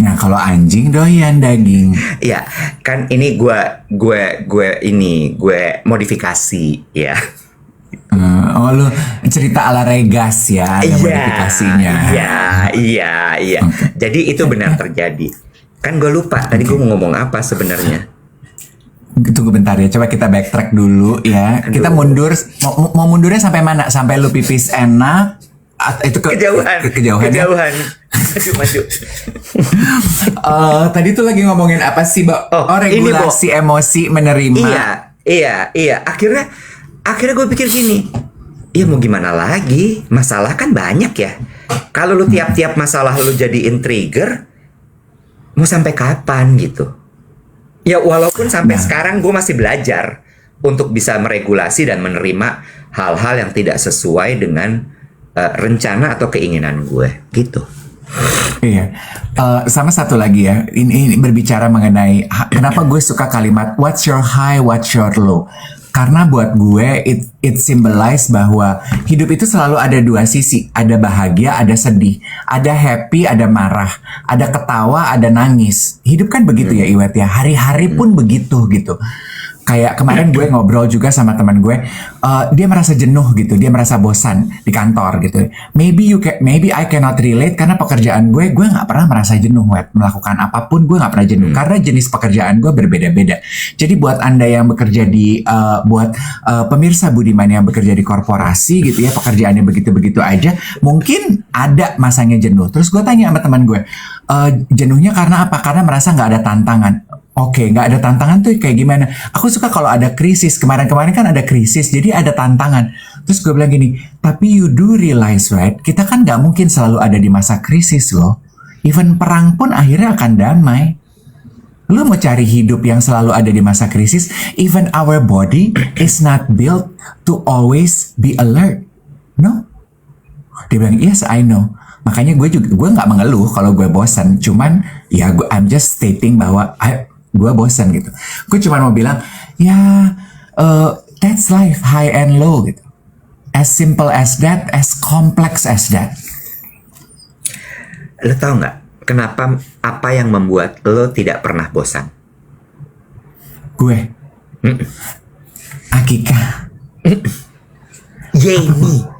Nah, kalau anjing doyan daging. Ya, kan ini gue modifikasi ya. Oh, lu cerita ala Regas ya, ada modifikasinya. Iya. Okay. Jadi itu benar terjadi. Kan gue lupa tadi gue mau ngomong apa sebenarnya. Tunggu bentar ya, coba kita backtrack dulu ya. Aduh. Kita mundur, mau mundurnya sampai mana? Sampai lu pipis enak? Itu kejauhan. Maju. Tadi tuh lagi ngomongin apa sih, Bo? Regulasi emosi menerima. Iya. Akhirnya gue pikir gini, ya mau gimana lagi? Masalah kan banyak ya. Kalau lu tiap-tiap masalah lu jadiin trigger, mau sampai kapan gitu? Ya walaupun sampai sekarang gue masih belajar untuk bisa meregulasi dan menerima hal-hal yang tidak sesuai dengan rencana atau keinginan gue gitu. Iya, sama satu lagi ya. Ini berbicara mengenai kenapa gue suka kalimat what's your high, what's your low. Karena buat gue it symbolize bahwa hidup itu selalu ada dua sisi, ada bahagia, ada sedih, ada happy, ada marah, ada ketawa, ada nangis. Hidup kan begitu ya Iwet ya. Hari-hari pun begitu gitu. Kayak kemarin gue ngobrol juga sama teman gue, dia merasa jenuh gitu, dia merasa bosan di kantor gitu. Maybe I cannot relate karena pekerjaan gue nggak pernah merasa jenuh, Wet. Melakukan apapun gue nggak pernah jenuh karena jenis pekerjaan gue berbeda-beda. Jadi buat Anda yang bekerja di, buat pemirsa Budiman yang bekerja di korporasi gitu ya, pekerjaannya begitu-begitu aja, mungkin ada masanya jenuh. Terus gue tanya sama teman gue, jenuhnya karena apa? Karena merasa nggak ada tantangan. Oke, nggak ada tantangan tuh kayak gimana? Aku suka kalau ada krisis. Kemarin-kemarin kan ada krisis, jadi ada tantangan. Terus gue bilang gini, tapi you do realize, right? Kita kan nggak mungkin selalu ada di masa krisis loh. Even perang pun akhirnya akan damai. Lu mau cari hidup yang selalu ada di masa krisis? Even our body is not built to always be alert. No? Dia bilang, yes, I know. Makanya gue nggak mengeluh kalau gue bosan. Cuman ya I'm just stating bahwa gue bosan gitu. Gue cuma mau bilang, that's life, high and low gitu. As simple as that, as complex as that. Lo tau nggak kenapa, apa yang membuat lo tidak pernah bosan? Gue. Akika. Yeni.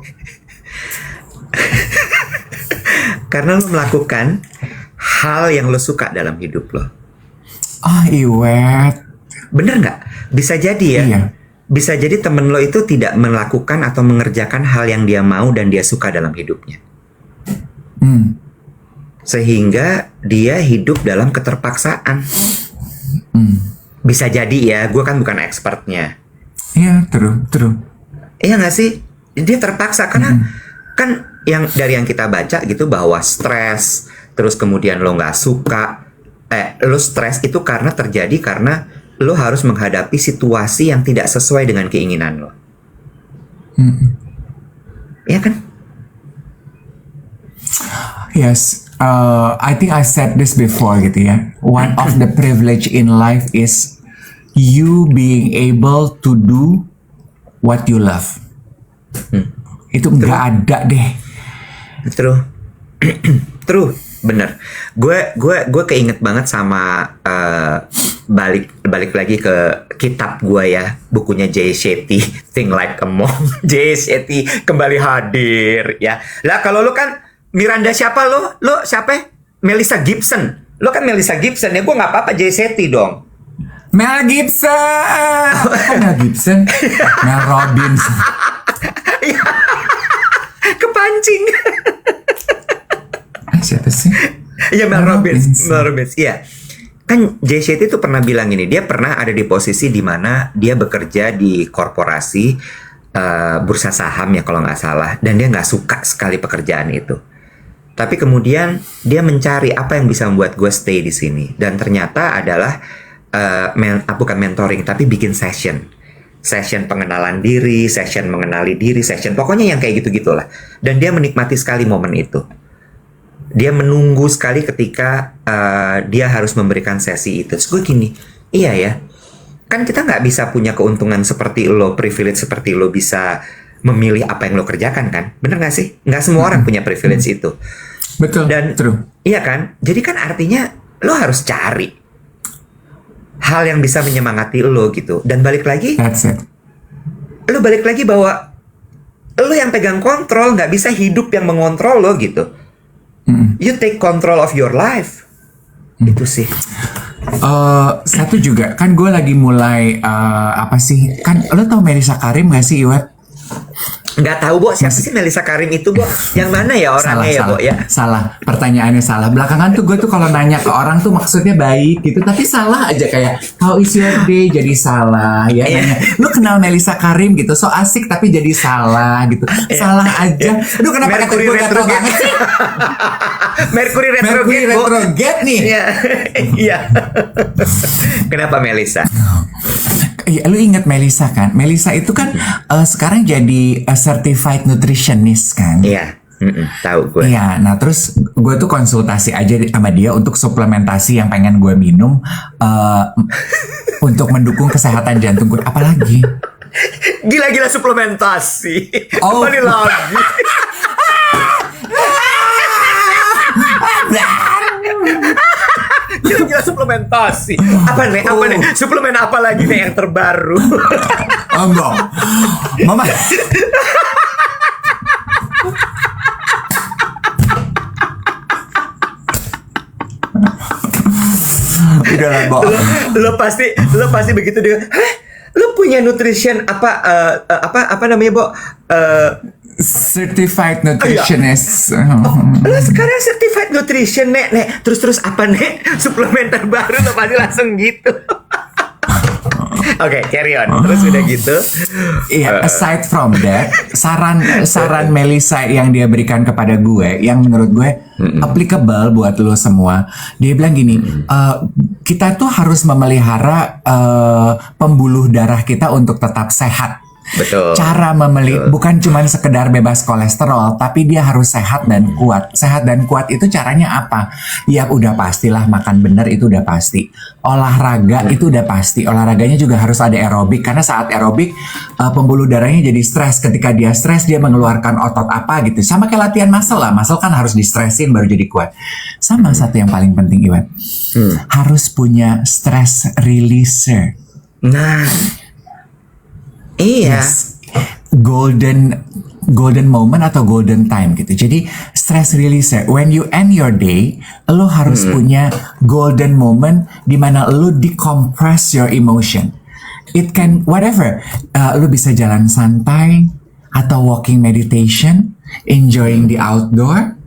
Karena lo melakukan hal yang lo suka dalam hidup lo. Iwet. Bener nggak? Bisa jadi ya. Iya. Bisa jadi temen lo itu tidak melakukan atau mengerjakan hal yang dia mau dan dia suka dalam hidupnya. Sehingga dia hidup dalam keterpaksaan. Bisa jadi ya, gue kan bukan expertnya. Iya, true. Iya nggak sih? Dia terpaksa karena kan dari yang kita baca gitu bahwa stres, terus kemudian lo nggak suka, lo stres itu terjadi karena lo harus menghadapi situasi yang tidak sesuai dengan keinginan lo. Iya kan? Yes, I think I said this before gitu ya. One of the privilege in life is you being able to do what you love. Itu nggak ada deh. True, bener. Gue keinget banget sama balik lagi ke kitab gue ya, bukunya Jay Shetty, Think Like a Monk. Jay Shetty kembali hadir ya. Lah kalau lu kan Miranda siapa lo? Lo siapa? Melissa Gibson. Lo kan Melissa Gibson ya, gue nggak apa-apa Jay Shetty dong. Mel Gibson. Mel Gibson. Mel Robbins. Kepancing. Siapa sih? Iya Mel Robbins. Iya. Kan Jay Shetty tuh pernah bilang ini, dia pernah ada di posisi di mana dia bekerja di korporasi bursa saham ya kalau nggak salah, dan dia nggak suka sekali pekerjaan itu. Tapi kemudian dia mencari apa yang bisa membuat gue stay di sini, dan ternyata adalah bukan mentoring tapi bikin session pengenalan diri, session mengenali diri, session pokoknya yang kayak gitu-gitulah. Dan dia menikmati sekali momen itu. Dia menunggu sekali ketika dia harus memberikan sesi itu. Terus gue gini, iya ya, kan kita nggak bisa punya keuntungan seperti lo, privilege seperti lo bisa memilih apa yang lo kerjakan kan, bener nggak sih? Nggak semua orang punya privilege itu. Betul. Dan true. Iya kan? Jadi kan artinya lo harus cari hal yang bisa menyemangati lo gitu. Dan balik lagi, That's it. lo balik lagi bahwa lo yang pegang kontrol, nggak bisa hidup yang mengontrol lo gitu. You take control of your life. Itu sih. Satu juga kan gue lagi mulai apa sih? Kan lo tau Melissa Karim gak sih, Iwet? Nggak tahu, Bo. Siapa sih Melissa Karim itu, Bo? Yang mana ya orangnya ya, Bo? Ya. Salah. Pertanyaannya salah. Belakangan tuh gue tuh kalau nanya ke orang tuh maksudnya baik gitu, tapi salah aja, kayak how is your day jadi salah ya. Nanya, lu kenal Melissa Karim gitu, so asik tapi jadi salah gitu. Salah aja. Aduh, kenapa kata gue gatel banget sih? Mercury retrograde nih. Iya. Kenapa Melissa? Iya, lu inget Melissa kan? Melissa itu kan sekarang jadi certified nutritionist kan? Iya, tahu gue. Iya, nah terus gue tuh konsultasi aja sama dia untuk suplementasi yang pengen gue minum untuk mendukung kesehatan jantung gue. Apalagi? Gila-gila suplementasi. Oh. Kembali lagi. Gila-gila suplementasi. Apa nih? Suplemen apa lagi nih yang terbaru? Enggak. Mama. Udah lah, Bo. Lo pasti begitu dia. Hah? Lo punya nutrition apa namanya, Bo? Certified nutritionist. Lo sekarang certified nutrition, Nek. Terus apa, Nek? Suplemen terbaru lo pasti langsung gitu. Oke, carry on. Terus udah gitu. Iya, aside from that, saran Melissa yang dia berikan kepada gue, yang menurut gue applicable buat lo semua. Dia bilang gini, kita tuh harus memelihara pembuluh darah kita untuk tetap sehat. Betul. Cara bukan cuma sekedar bebas kolesterol, tapi dia harus sehat dan kuat. Sehat dan kuat itu caranya apa? Ya udah pastilah makan bener, itu udah pasti. Olahraga itu udah pasti. Olahraganya juga harus ada aerobik, karena saat aerobik pembuluh darahnya jadi stres. Ketika dia stres, dia mengeluarkan otot apa gitu. Sama kayak latihan muscle lah. Muscle kan harus distresin baru jadi kuat. Sama satu yang paling penting, Iwan. Harus punya stress releaser. Nah, iya. Yes. Golden golden moment atau golden time gitu. Jadi stress release, when you end your day, lo harus punya golden moment di mana lo decompress your emotion. It can whatever, lo bisa jalan santai atau walking meditation, enjoying the outdoor,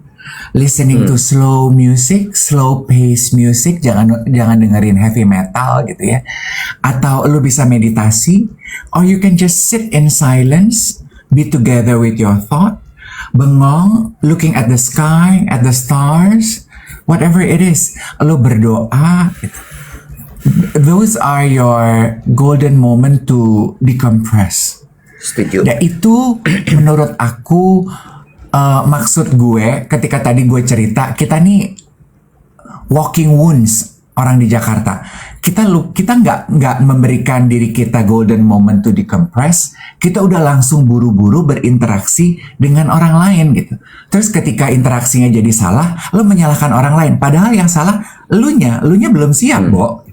listening to slow music, slow pace music, jangan dengerin heavy metal gitu ya. Atau lu bisa meditasi, or you can just sit in silence, be together with your thought, bengong, looking at the sky, at the stars, whatever it is. Lu berdoa gitu. Those are your golden moment to decompress. Setuju. Dan itu menurut aku maksud gue ketika tadi gue cerita kita nih walking wounds orang di Jakarta. Kita nggak memberikan diri kita golden moment to decompress. Kita udah langsung buru-buru berinteraksi dengan orang lain gitu. Terus ketika interaksinya jadi salah, lo menyalahkan orang lain. Padahal yang salah elunya belum siap, Bo.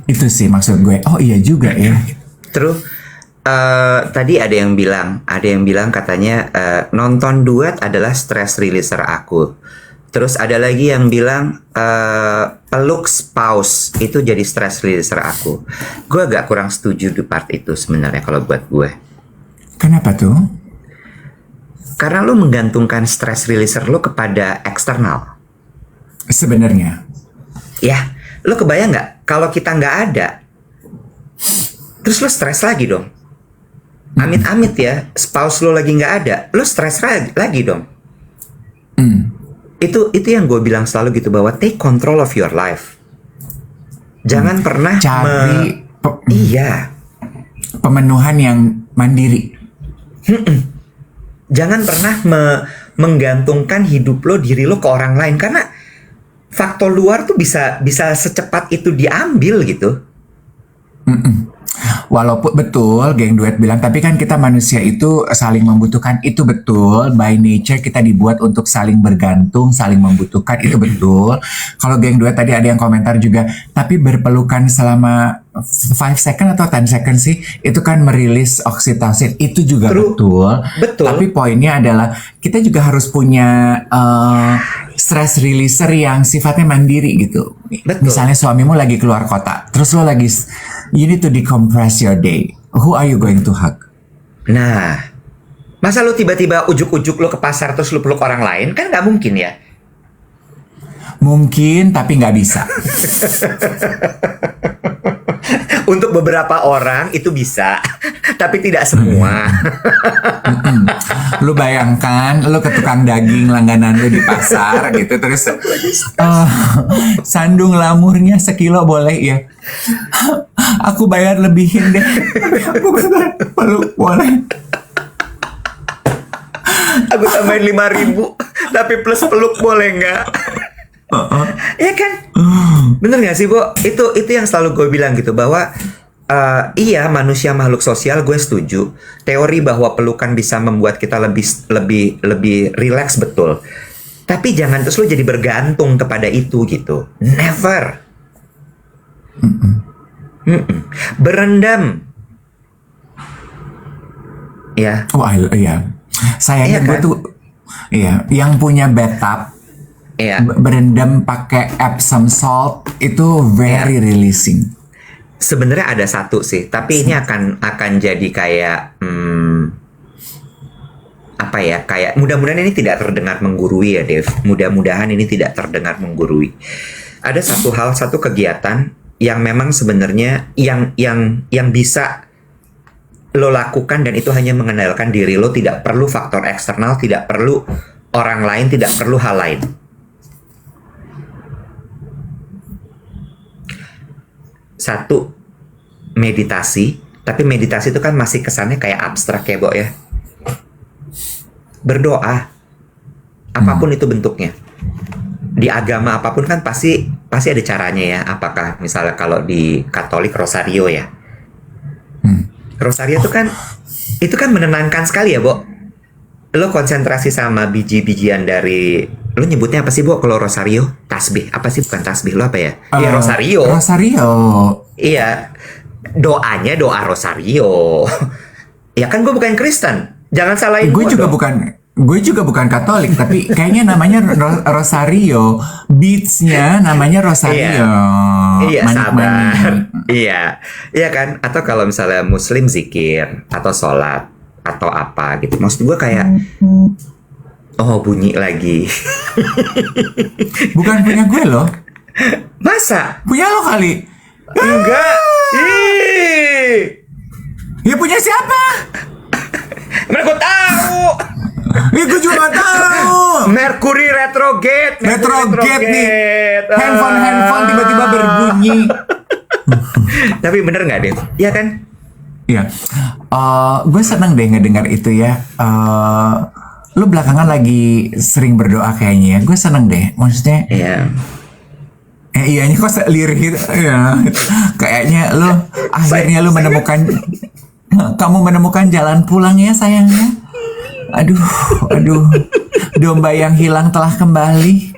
Itu sih maksud gue. Oh iya juga ya. Terus tadi ada yang bilang katanya nonton duet adalah stress releaser aku. Terus ada lagi yang bilang peluk spouse itu jadi stress releaser aku. Gue agak kurang setuju di part itu sebenarnya kalau buat gue. Kenapa tuh? Karena lo menggantungkan stress releaser lo kepada eksternal. Sebenarnya. Ya, lo kebayang nggak kalau kita nggak ada, terus lo stres lagi dong. Amit-amit ya, spouse lo lagi nggak ada, lo stres lagi dong. Itu yang gue bilang selalu gitu, bahwa take control of your life. Jangan pernah cari pemenuhan yang mandiri. Jangan pernah menggantungkan hidup lo, diri lo ke orang lain, karena faktor luar tuh bisa secepat itu diambil gitu. Walaupun betul geng duet bilang, tapi kan kita manusia itu saling membutuhkan, itu betul. By nature kita dibuat untuk saling bergantung, saling membutuhkan, itu betul. Kalau geng duet tadi ada yang komentar juga, tapi berpelukan selama 5 second atau 10 second sih, itu kan merilis oksitosin, itu juga betul. Tapi poinnya adalah kita juga harus punya stress releaser yang sifatnya mandiri gitu. Misalnya suamimu lagi keluar kota, terus lo lagi you need to decompress your day. Who are you going to hug? Nah, masa lu tiba-tiba ujuk-ujuk lu ke pasar terus lu peluk orang lain? Kan nggak mungkin ya? Mungkin, tapi nggak bisa. Untuk beberapa orang itu bisa, tapi tidak semua. Lu bayangkan, lu ke tukang daging langganan lu di pasar gitu, terus sandung lamurnya sekilo boleh ya? Aku bayar lebihin deh. Aku peluk boleh. Aku tambahin 5.000, tapi plus peluk boleh nggak? Ya kan? Bener nggak sih, Bo? Itu yang selalu gue bilang gitu, bahwa iya, manusia makhluk sosial, gue setuju. Teori bahwa pelukan bisa membuat kita lebih rileks, betul. Tapi jangan terus lo jadi bergantung kepada itu gitu. Never. Berendam. Ya. Oh, iya. Sayangnya gue tuh, iya, yang punya bathtub, berendam pakai Epsom salt itu very releasing. Sebenarnya ada satu sih, tapi ini akan jadi kayak apa ya? Kayak mudah-mudahan ini tidak terdengar menggurui ya, Dev. Mudah-mudahan ini tidak terdengar menggurui. Ada satu kegiatan yang memang sebenarnya yang bisa lo lakukan, dan itu hanya mengandalkan diri lo, tidak perlu faktor eksternal, tidak perlu orang lain, tidak perlu hal lain. Satu, meditasi. Tapi meditasi itu kan masih kesannya kayak abstrak ya, Bo ya. Berdoa, apapun itu bentuknya. Di agama apapun kan pasti ada caranya ya. Apakah misalnya kalau di Katolik rosario ya. Rosario itu kan menenangkan sekali ya, Bo. Lo konsentrasi sama biji-bijian dari, lo nyebutnya apa sih, Bo, kalau rosario? Tasbih. Apa sih, bukan tasbih, lo apa ya? Ya rosario. Rosario. Iya. Doanya doa rosario. Ya kan gue bukan Kristen. Jangan salahin Gue juga dong. bukan Katolik, tapi kayaknya namanya Rosario. Beatsnya namanya Rosario. Iya, sabar. Manik-manik. Iya, iya kan? Atau kalau misalnya Muslim zikir atau sholat atau apa gitu. Maksud gue kayak, oh bunyi lagi. Bukan punya gue loh. Masa? Punya lo kali. Enggak. Ih, Ya punya siapa? mana gue tahu. Ya gue juga gak tahu. Mercury retrograde. Retrograde nih. Ah. Handphone tiba-tiba berbunyi. Tapi bener nggak deh? Iya kan? Iya. Gue seneng deh ngedengar itu ya. Lu belakangan lagi sering berdoa kayaknya ya. Gue seneng deh. Maksudnya Iya. iyanya kok lirih gitu. Ya. Kayaknya lu akhirnya lu kamu menemukan jalan pulang ya sayangnya. Aduh. Domba yang hilang telah kembali.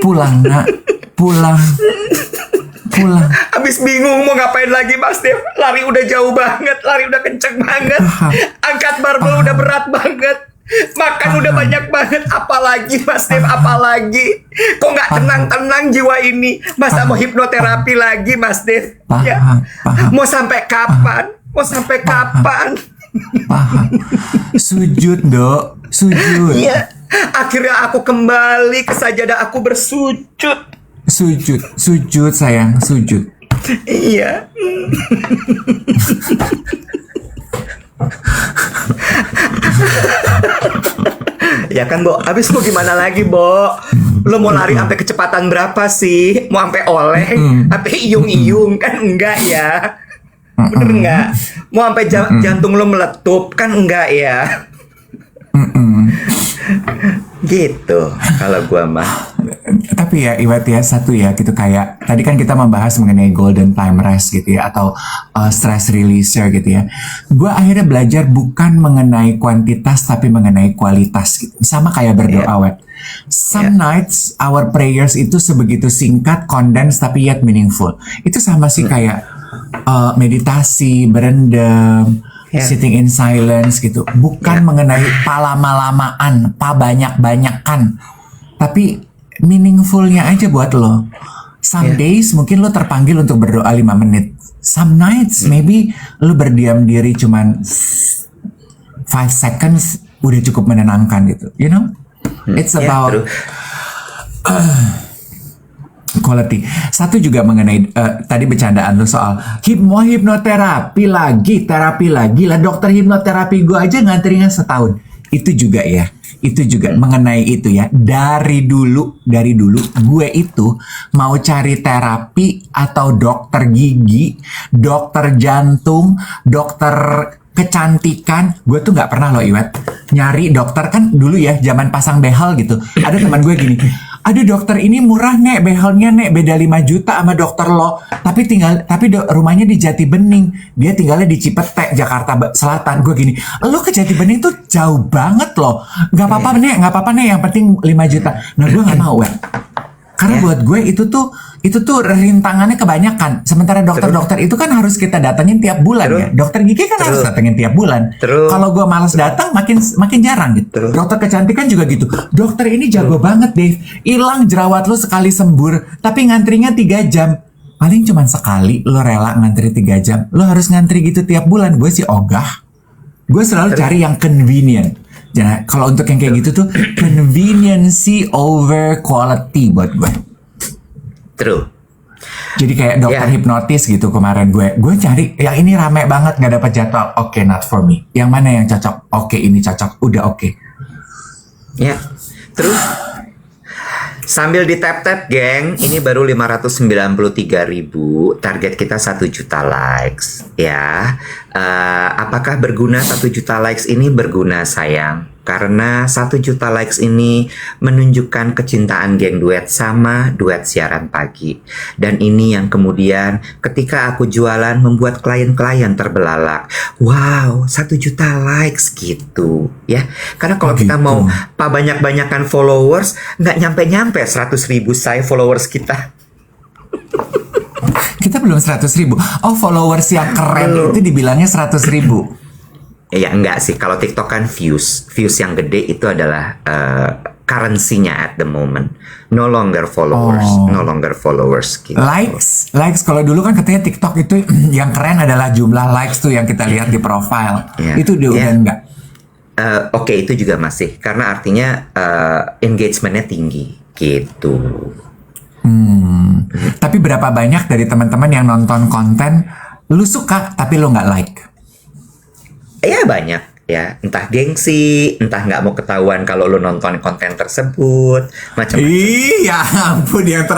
Pulang nak. Pulang. Abis bingung mau ngapain lagi Mas Dev. Lari udah jauh banget. Lari udah kenceng banget. Angkat barbel udah berat banget. Makan udah banyak banget. Apalagi Mas Dev, apalagi. Kok nggak tenang-tenang jiwa ini. Masa mau hipnoterapi lagi Mas Dev? Ya. Mau sampai kapan? Paham. Sujud dok. Sujud. Iya. Akhirnya aku kembali ke sajadah, aku bersujud. Sujud sayang. Sujud. Iya. Ya kan, Bo. Habis mau gimana lagi, Bo? Lo mau lari sampai kecepatan berapa sih? Mau sampai oleng? Sampai iyung-iyung? Kan enggak ya. Bener nggak? Mau sampai jantung lo meletup? Kan enggak ya. Gitu kalau gua mah. Tapi ya Iwat ya satu ya gitu kayak tadi kan kita membahas mengenai golden time rest gitu ya atau stress releaser gitu ya. Gua akhirnya belajar bukan mengenai kuantitas tapi mengenai kualitas gitu. Sama kayak berdoa Wet. Some nights our prayers itu sebegitu singkat, condensed tapi yet meaningful. Itu sama sih kayak meditasi, berendam, sitting in silence gitu. Bukan mengenai lama-lamaan, banyak-banyakan. Tapi meaningfulnya aja buat lo. Some days mungkin lo terpanggil untuk berdoa 5 menit. Some nights maybe lo berdiam diri cuman 5 seconds udah cukup menenangkan gitu. You know? It's about quality. Satu juga mengenai tadi bercandaan lo soal hipnoterapi lagi, terapi lagi lah. Dokter hipnoterapi gue aja ngantrinya setahun. Itu juga ya. Itu juga mengenai itu ya. Dari dulu gue itu mau cari terapi atau dokter gigi, dokter jantung, dokter kecantikan, gue tuh nggak pernah loh Iwet nyari dokter kan dulu ya zaman pasang behel gitu. Ada teman gue gini, aduh dokter ini murah nek, behelnya nek beda 5 juta sama dokter lo, tapi rumahnya di Jati Bening, dia tinggalnya di Cipete Jakarta Selatan. Gue gini, lo ke Jati Bening tuh jauh banget loh, nggak apa-apa nek yang penting 5 juta. Nah gue nggak mau Wet. Karena buat gue itu tuh rintangannya kebanyakan. Sementara dokter-dokter itu kan harus kita datengin tiap bulan ya. Dokter gigi kan harus datengin tiap bulan. Kalau gue malas datang makin jarang gitu. Dokter kecantikan juga gitu. Dokter ini jago banget Dave. Hilang jerawat lo sekali sembur, tapi ngantrinya 3 jam. Paling cuma sekali lo rela ngantri 3 jam. Lo harus ngantri gitu tiap bulan. Gue sih ogah. Gue selalu cari yang convenient. Nah, kalau untuk yang kayak gitu tuh conveniency over quality buat gue. True. Jadi kayak dokter hipnotis gitu kemarin gue cari yang ini rame banget nggak dapat jadwal. Oke, not for me. Yang mana yang cocok? Oke, ini cocok. Udah oke. Ya. Terus sambil di tap-tap geng, ini baru 593.000, target kita 1 juta likes ya. Apakah berguna 1 juta likes ini? Berguna sayang. Karena 1 juta likes ini menunjukkan kecintaan geng duet sama duet siaran pagi. Dan ini yang kemudian ketika aku jualan membuat klien-klien terbelalak. Wow, 1 juta likes gitu ya. Karena kalau kita mau banyak-banyakan followers, nggak nyampe-nyampe 100.000 say followers kita. Kita belum 100.000. Oh, followers yang keren itu dibilangnya 100.000. Ya enggak sih, kalau TikTok kan views yang gede itu adalah currency-nya at the moment, no longer followers gitu. Likes kalau dulu kan katanya TikTok itu yang keren adalah jumlah likes tuh yang kita lihat di profile. Itu udah enggak. Oke, itu juga masih, karena artinya engagementnya tinggi gitu. Tapi berapa banyak dari teman-teman yang nonton konten lu suka tapi lu nggak like? Ya banyak ya, entah gengsi, entah nggak mau ketahuan kalau lu nonton konten tersebut, macam-macam. Iya ampun, yang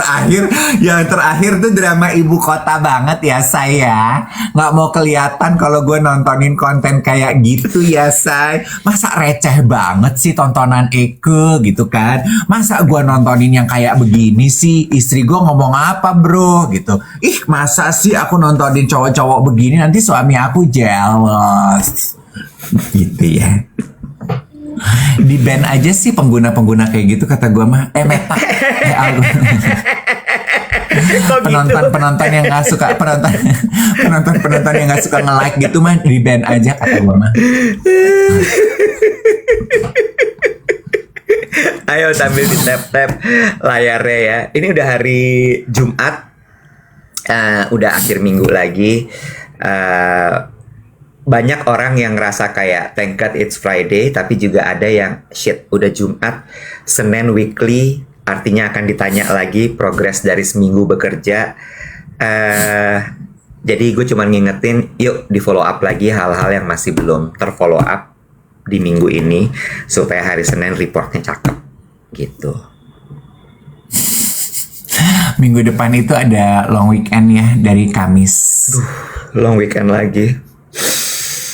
terakhir tuh drama ibu kota banget ya saya. Nggak mau kelihatan kalau gue nontonin konten kayak gitu ya say. Masa receh banget sih tontonan Eke gitu kan? Masa gue nontonin yang kayak begini sih? Istri gue ngomong apa bro gitu? Ih masa sih aku nontonin cowok-cowok begini nanti suami aku jealous. Gitu ya. Di ban aja sih pengguna-pengguna kayak gitu kata gua mah. Meta. Penonton yang nggak suka penonton yang nggak suka nge-like gitu mah di ban aja kata gua mah. Ayo sambil di tap layarnya ya. Ini udah hari Jumat, udah akhir minggu lagi. Banyak orang yang ngerasa kayak thank God it's Friday, tapi juga ada yang shit udah Jumat, Senin weekly, artinya akan ditanya lagi progres dari seminggu bekerja. Jadi gue cuma ngingetin, yuk di follow up lagi hal-hal yang masih belum terfollow up di minggu ini supaya hari Senin reportnya cakep gitu. Minggu depan itu ada long weekend ya dari Kamis. Long weekend lagi.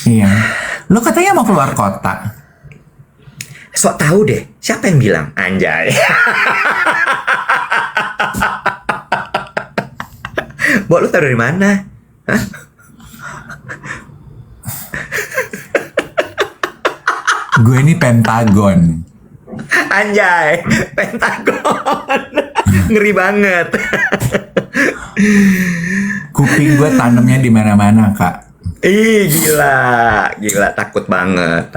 Iya. Lo katanya mau keluar kota. Sok tahu deh, siapa yang bilang? Anjay. Bo, lu tahu dari mana? Hah? Gue ini Pentagon. Anjay, Pentagon. Ngeri banget. Kuping gue tanamnya di mana-mana, Kak. Ih, gila, takut banget.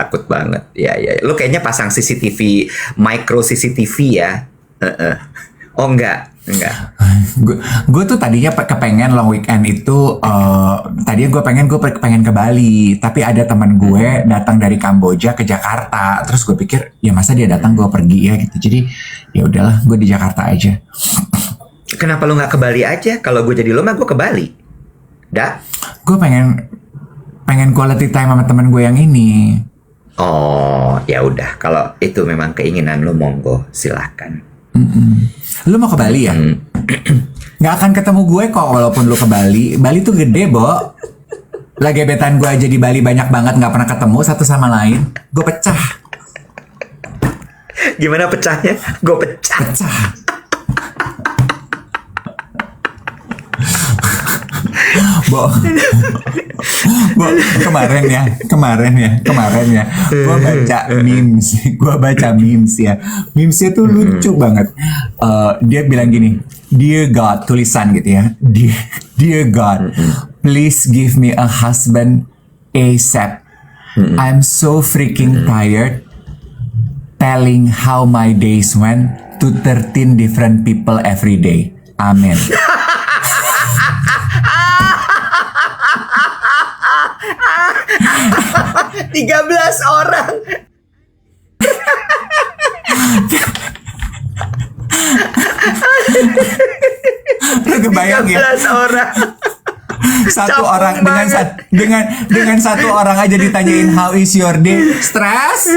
Ya. Lu kayaknya pasang CCTV, micro CCTV ya? Oh enggak. Gue tuh tadinya kepengen long weekend itu, tadinya gue pengen ke Bali, tapi ada teman gue datang dari Kamboja ke Jakarta, terus gue pikir ya masa dia datang gue pergi ya gitu, jadi ya udahlah gue di Jakarta aja. Kenapa lu nggak ke Bali aja? Kalau gue jadi lo mah gue ke Bali. Gue pengen quality time sama teman gue yang ini. Oh, ya udah. Kalau itu memang keinginan lo, monggo, silahkan. Lu mau ke Bali ya? Nggak akan ketemu gue kok walaupun lu ke Bali. Bali tuh gede, Bo. Lah gebetan gue aja di Bali banyak banget nggak pernah ketemu satu sama lain. Gue pecah. Gimana pecahnya? Gue pecah. Bo, kemarin ya, gue baca memes ya, memesnya tuh lucu banget. Dia bilang gini, Dear God, tulisan gitu ya, Dear God, please give me a husband ASAP. I'm so freaking tired telling how my days went to 13 different people every day. Amen. 13 orang. Lu kebayang ya? 13 orang. Satu orang dengan satu orang aja ditanyain how is your day, stress.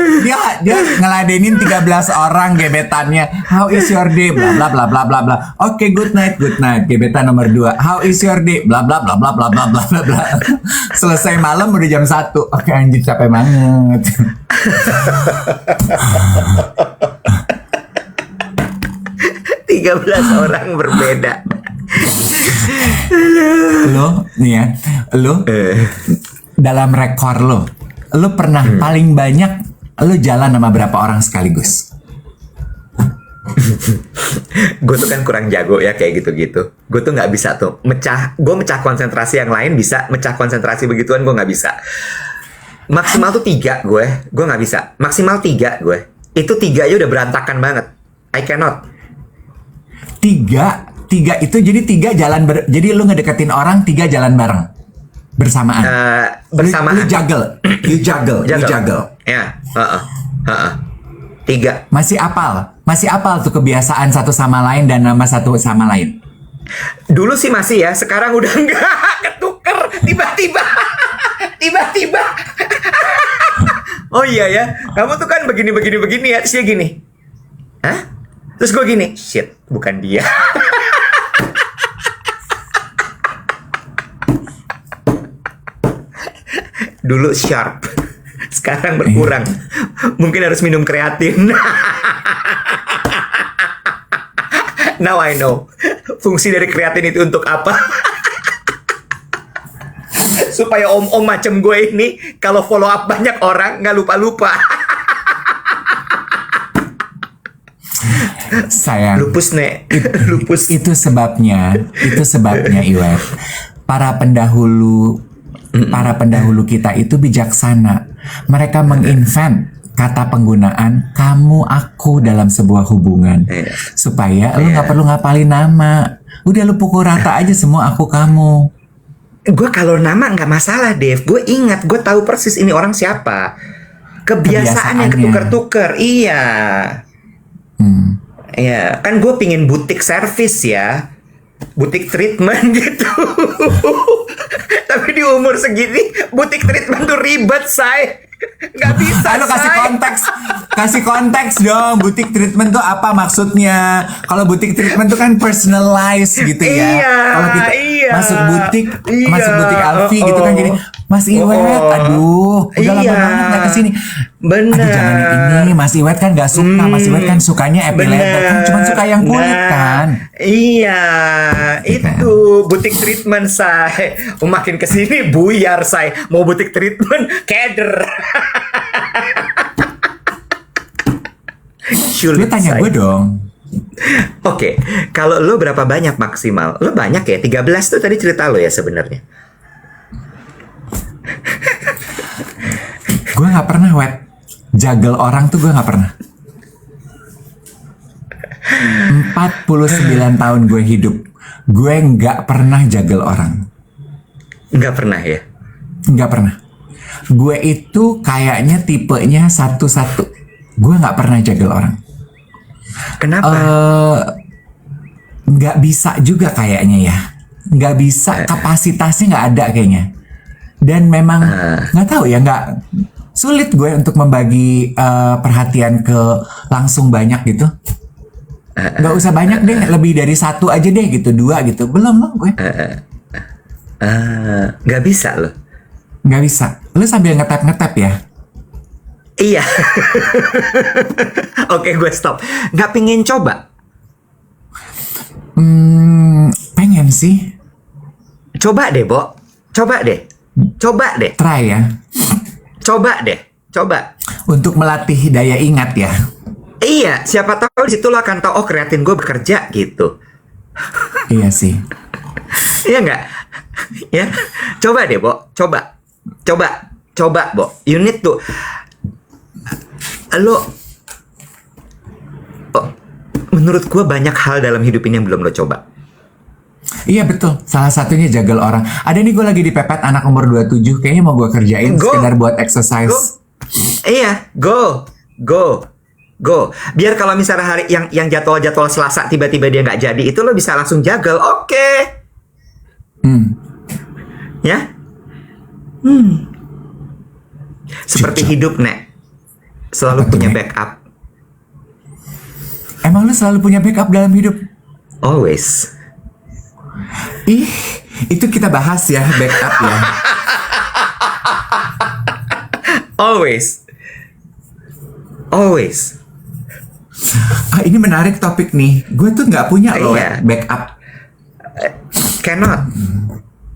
Dia ngeladenin 13 orang gebetannya. How is your day, bla bla bla bla bla bla. Oke, good night. Gebetan nomor 2. How is your day, bla bla bla bla bla bla bla bla bla. Selesai malam udah jam 1. Oke, anjir capek banget. Tiga 13 orang berbeda. Lo nih ya, lo dalam rekor lo pernah paling banyak lo jalan sama berapa orang sekaligus? Gue tuh kan kurang jago ya kayak gitu-gitu. Gue tuh nggak bisa tuh mecah konsentrasi yang lain bisa, mecah konsentrasi begituan gue nggak bisa. Maksimal tuh 3 gue nggak bisa. Maksimal 3 gue. Itu 3 aja udah berantakan banget. I cannot. Tiga itu jadi jadi lu ngedeketin orang 3 jalan bareng bersamaan. Bersamaan. Lu juggle. Ya, 3. Masih apal tuh kebiasaan satu sama lain dan nama satu sama lain. Dulu sih masih ya, sekarang udah enggak. Ketuker tiba-tiba. Oh iya ya, kamu tuh kan begini ya, terus dia gini. Hah? Terus gue gini, shit, bukan dia. Dulu sharp, sekarang berkurang. Mungkin harus minum kreatin. Now I know fungsi dari kreatin itu untuk apa. Supaya om-om macam gue ini kalau follow up banyak orang nggak lupa-lupa. Sayang. Lupus nek. Lupus. Itu sebabnya Iwet. Para pendahulu kita itu bijaksana. Mereka menginvent kata penggunaan kamu aku dalam sebuah hubungan. Supaya lu nggak perlu ngapalin nama. Udah lu pukul rata aja semua aku kamu. Gue kalau nama nggak masalah, Dev. Gue ingat, gue tahu persis ini orang siapa. Kebiasaannya ketuker-tuker. Iya. Iya, kan gue pingin butik servis ya, butik treatment gitu. Tapi di umur segini, butik treatment tuh ribet, say. Gak bisa, Aduh, kasih konteks dong. Butik treatment tuh apa maksudnya? Kalau butik treatment tuh kan personalized gitu ya. Iya, kalau kita masuk butik Alfi gitu kan, jadi Mas Iwet, aduh, udah lama banget gak kesini. Bener. Aduh, jangan ini, Mas Iwet kan gak suka. Mas Iwet kan sukanya epilator, kan cuma suka yang kulit kan. Iya, itu butik treatment, say. Makin kesini buyar, say. Mau butik treatment, keder. Lu tanya gue dong. Oke, kalau lo berapa banyak maksimal? Lo banyak ya, 13 tuh tadi cerita lo ya sebenarnya. Gue gak pernah, Wet. Juggle orang tuh gue gak pernah. 49 tahun gue hidup, gue gak pernah juggle orang. Nggak pernah ya? Nggak pernah. Gue itu kayaknya tipenya satu-satu. Gue nggak pernah juggle orang. Kenapa? Nggak bisa juga kayaknya ya. Nggak bisa, kapasitasnya nggak ada kayaknya. Dan memang nggak tahu ya, nggak sulit gue untuk membagi perhatian ke langsung banyak gitu. Nggak usah banyak deh, lebih dari satu aja deh gitu, 2 gitu. Belum loh gue. Nggak bisa loh. Nggak bisa. Lu sambil ngetap-ngetap ya? Iya. Oke, gue stop. Nggak pengen coba? Pengen sih. Coba deh, Bo. Coba deh. Try ya. Coba. Untuk melatih daya ingat ya. Iya, siapa tahu di situ lo akan tahu, oh kreatin gue bekerja gitu. Iya sih. Iya nggak? Ya, coba deh, Bo. Coba, Bo. You need to. Lo, menurut gue banyak hal dalam hidup ini yang belum lo coba. Iya betul. Salah satunya juggle orang. Ada nih, gue lagi dipepet anak umur 27. Kayaknya mau gue kerjain sekedar buat exercise. Iya, go. Biar kalau misalnya hari yang jadwal Selasa tiba-tiba dia nggak jadi, itu lo bisa langsung juggle. Oke. Ya. Seperti hidup, Nek. Selalu punya backup. Emang lu selalu punya backup dalam hidup? Always. Ih, itu kita bahas ya, backup ya. Always. Ini menarik topik nih. Gue tuh nggak punya loh backup. Cannot.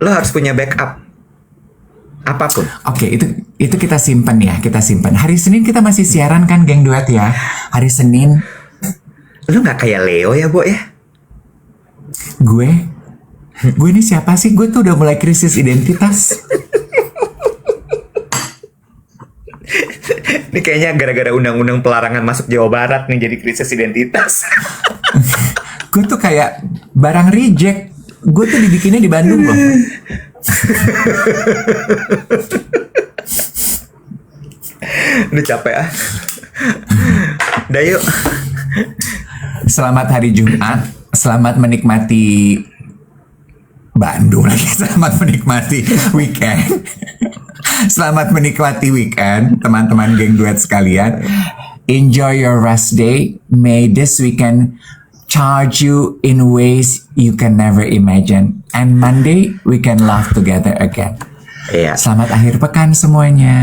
Lo harus punya backup. Apapun. Oke, itu kita simpan ya, kita simpan. Hari Senin kita masih siaran kan, geng duet ya. Hari Senin. Lo nggak kayak Leo ya, Bo ya? Gue ini siapa sih? Gue tuh udah mulai krisis identitas. Ini kayaknya gara-gara undang-undang pelarangan masuk Jawa Barat nih jadi krisis identitas. Gue tuh kayak barang reject. Gue tuh dibikinnya di Bandung loh. Udah capek ah. Udah yuk. Selamat hari Jumat. Selamat menikmati Bandung lagi. Selamat menikmati weekend. Selamat menikmati weekend, teman-teman geng duet sekalian. Enjoy your rest day. May this weekend charge you in ways you can never imagine. And Monday, we can laugh together again. Iya. Selamat akhir pekan semuanya.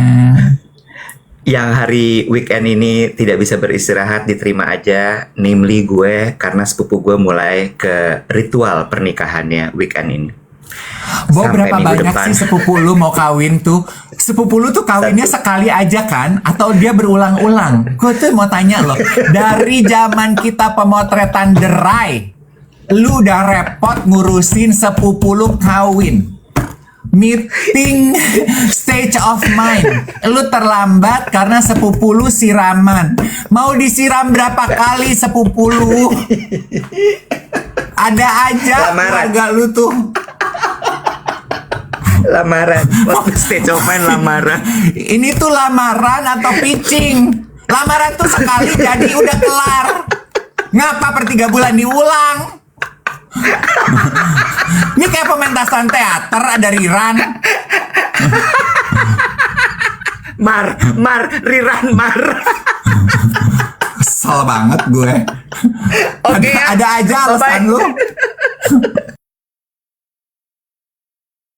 Yang hari weekend ini tidak bisa beristirahat diterima aja, namely gue, karena sepupu gue mulai ke ritual pernikahannya weekend ini. Bo, Sampai berapa minggu banyak depan. sih sepupu lu mau kawin tuh? Sepupu lu tuh kawinnya sekali aja kan? Atau dia berulang-ulang? Gue tuh mau tanya loh, dari zaman kita pemotretan derai, lu udah repot ngurusin sepupu lu kawin. Meeting stage of mind, lu terlambat karena sepupu lu siraman. Mau disiram berapa kali sepupu lu? Ada aja Lamaran. keluarga lu tuh. Lamaran, waktu stage of mind lamaran. Ini tuh lamaran atau pitching? Lamaran tuh sekali jadi udah kelar. Ngapa per 3 bulan diulang? Ini kayak pementasan teater ada rerun. Riran. Kesel banget gue. Oke ya. Ada aja alasan Bye-bye. lu.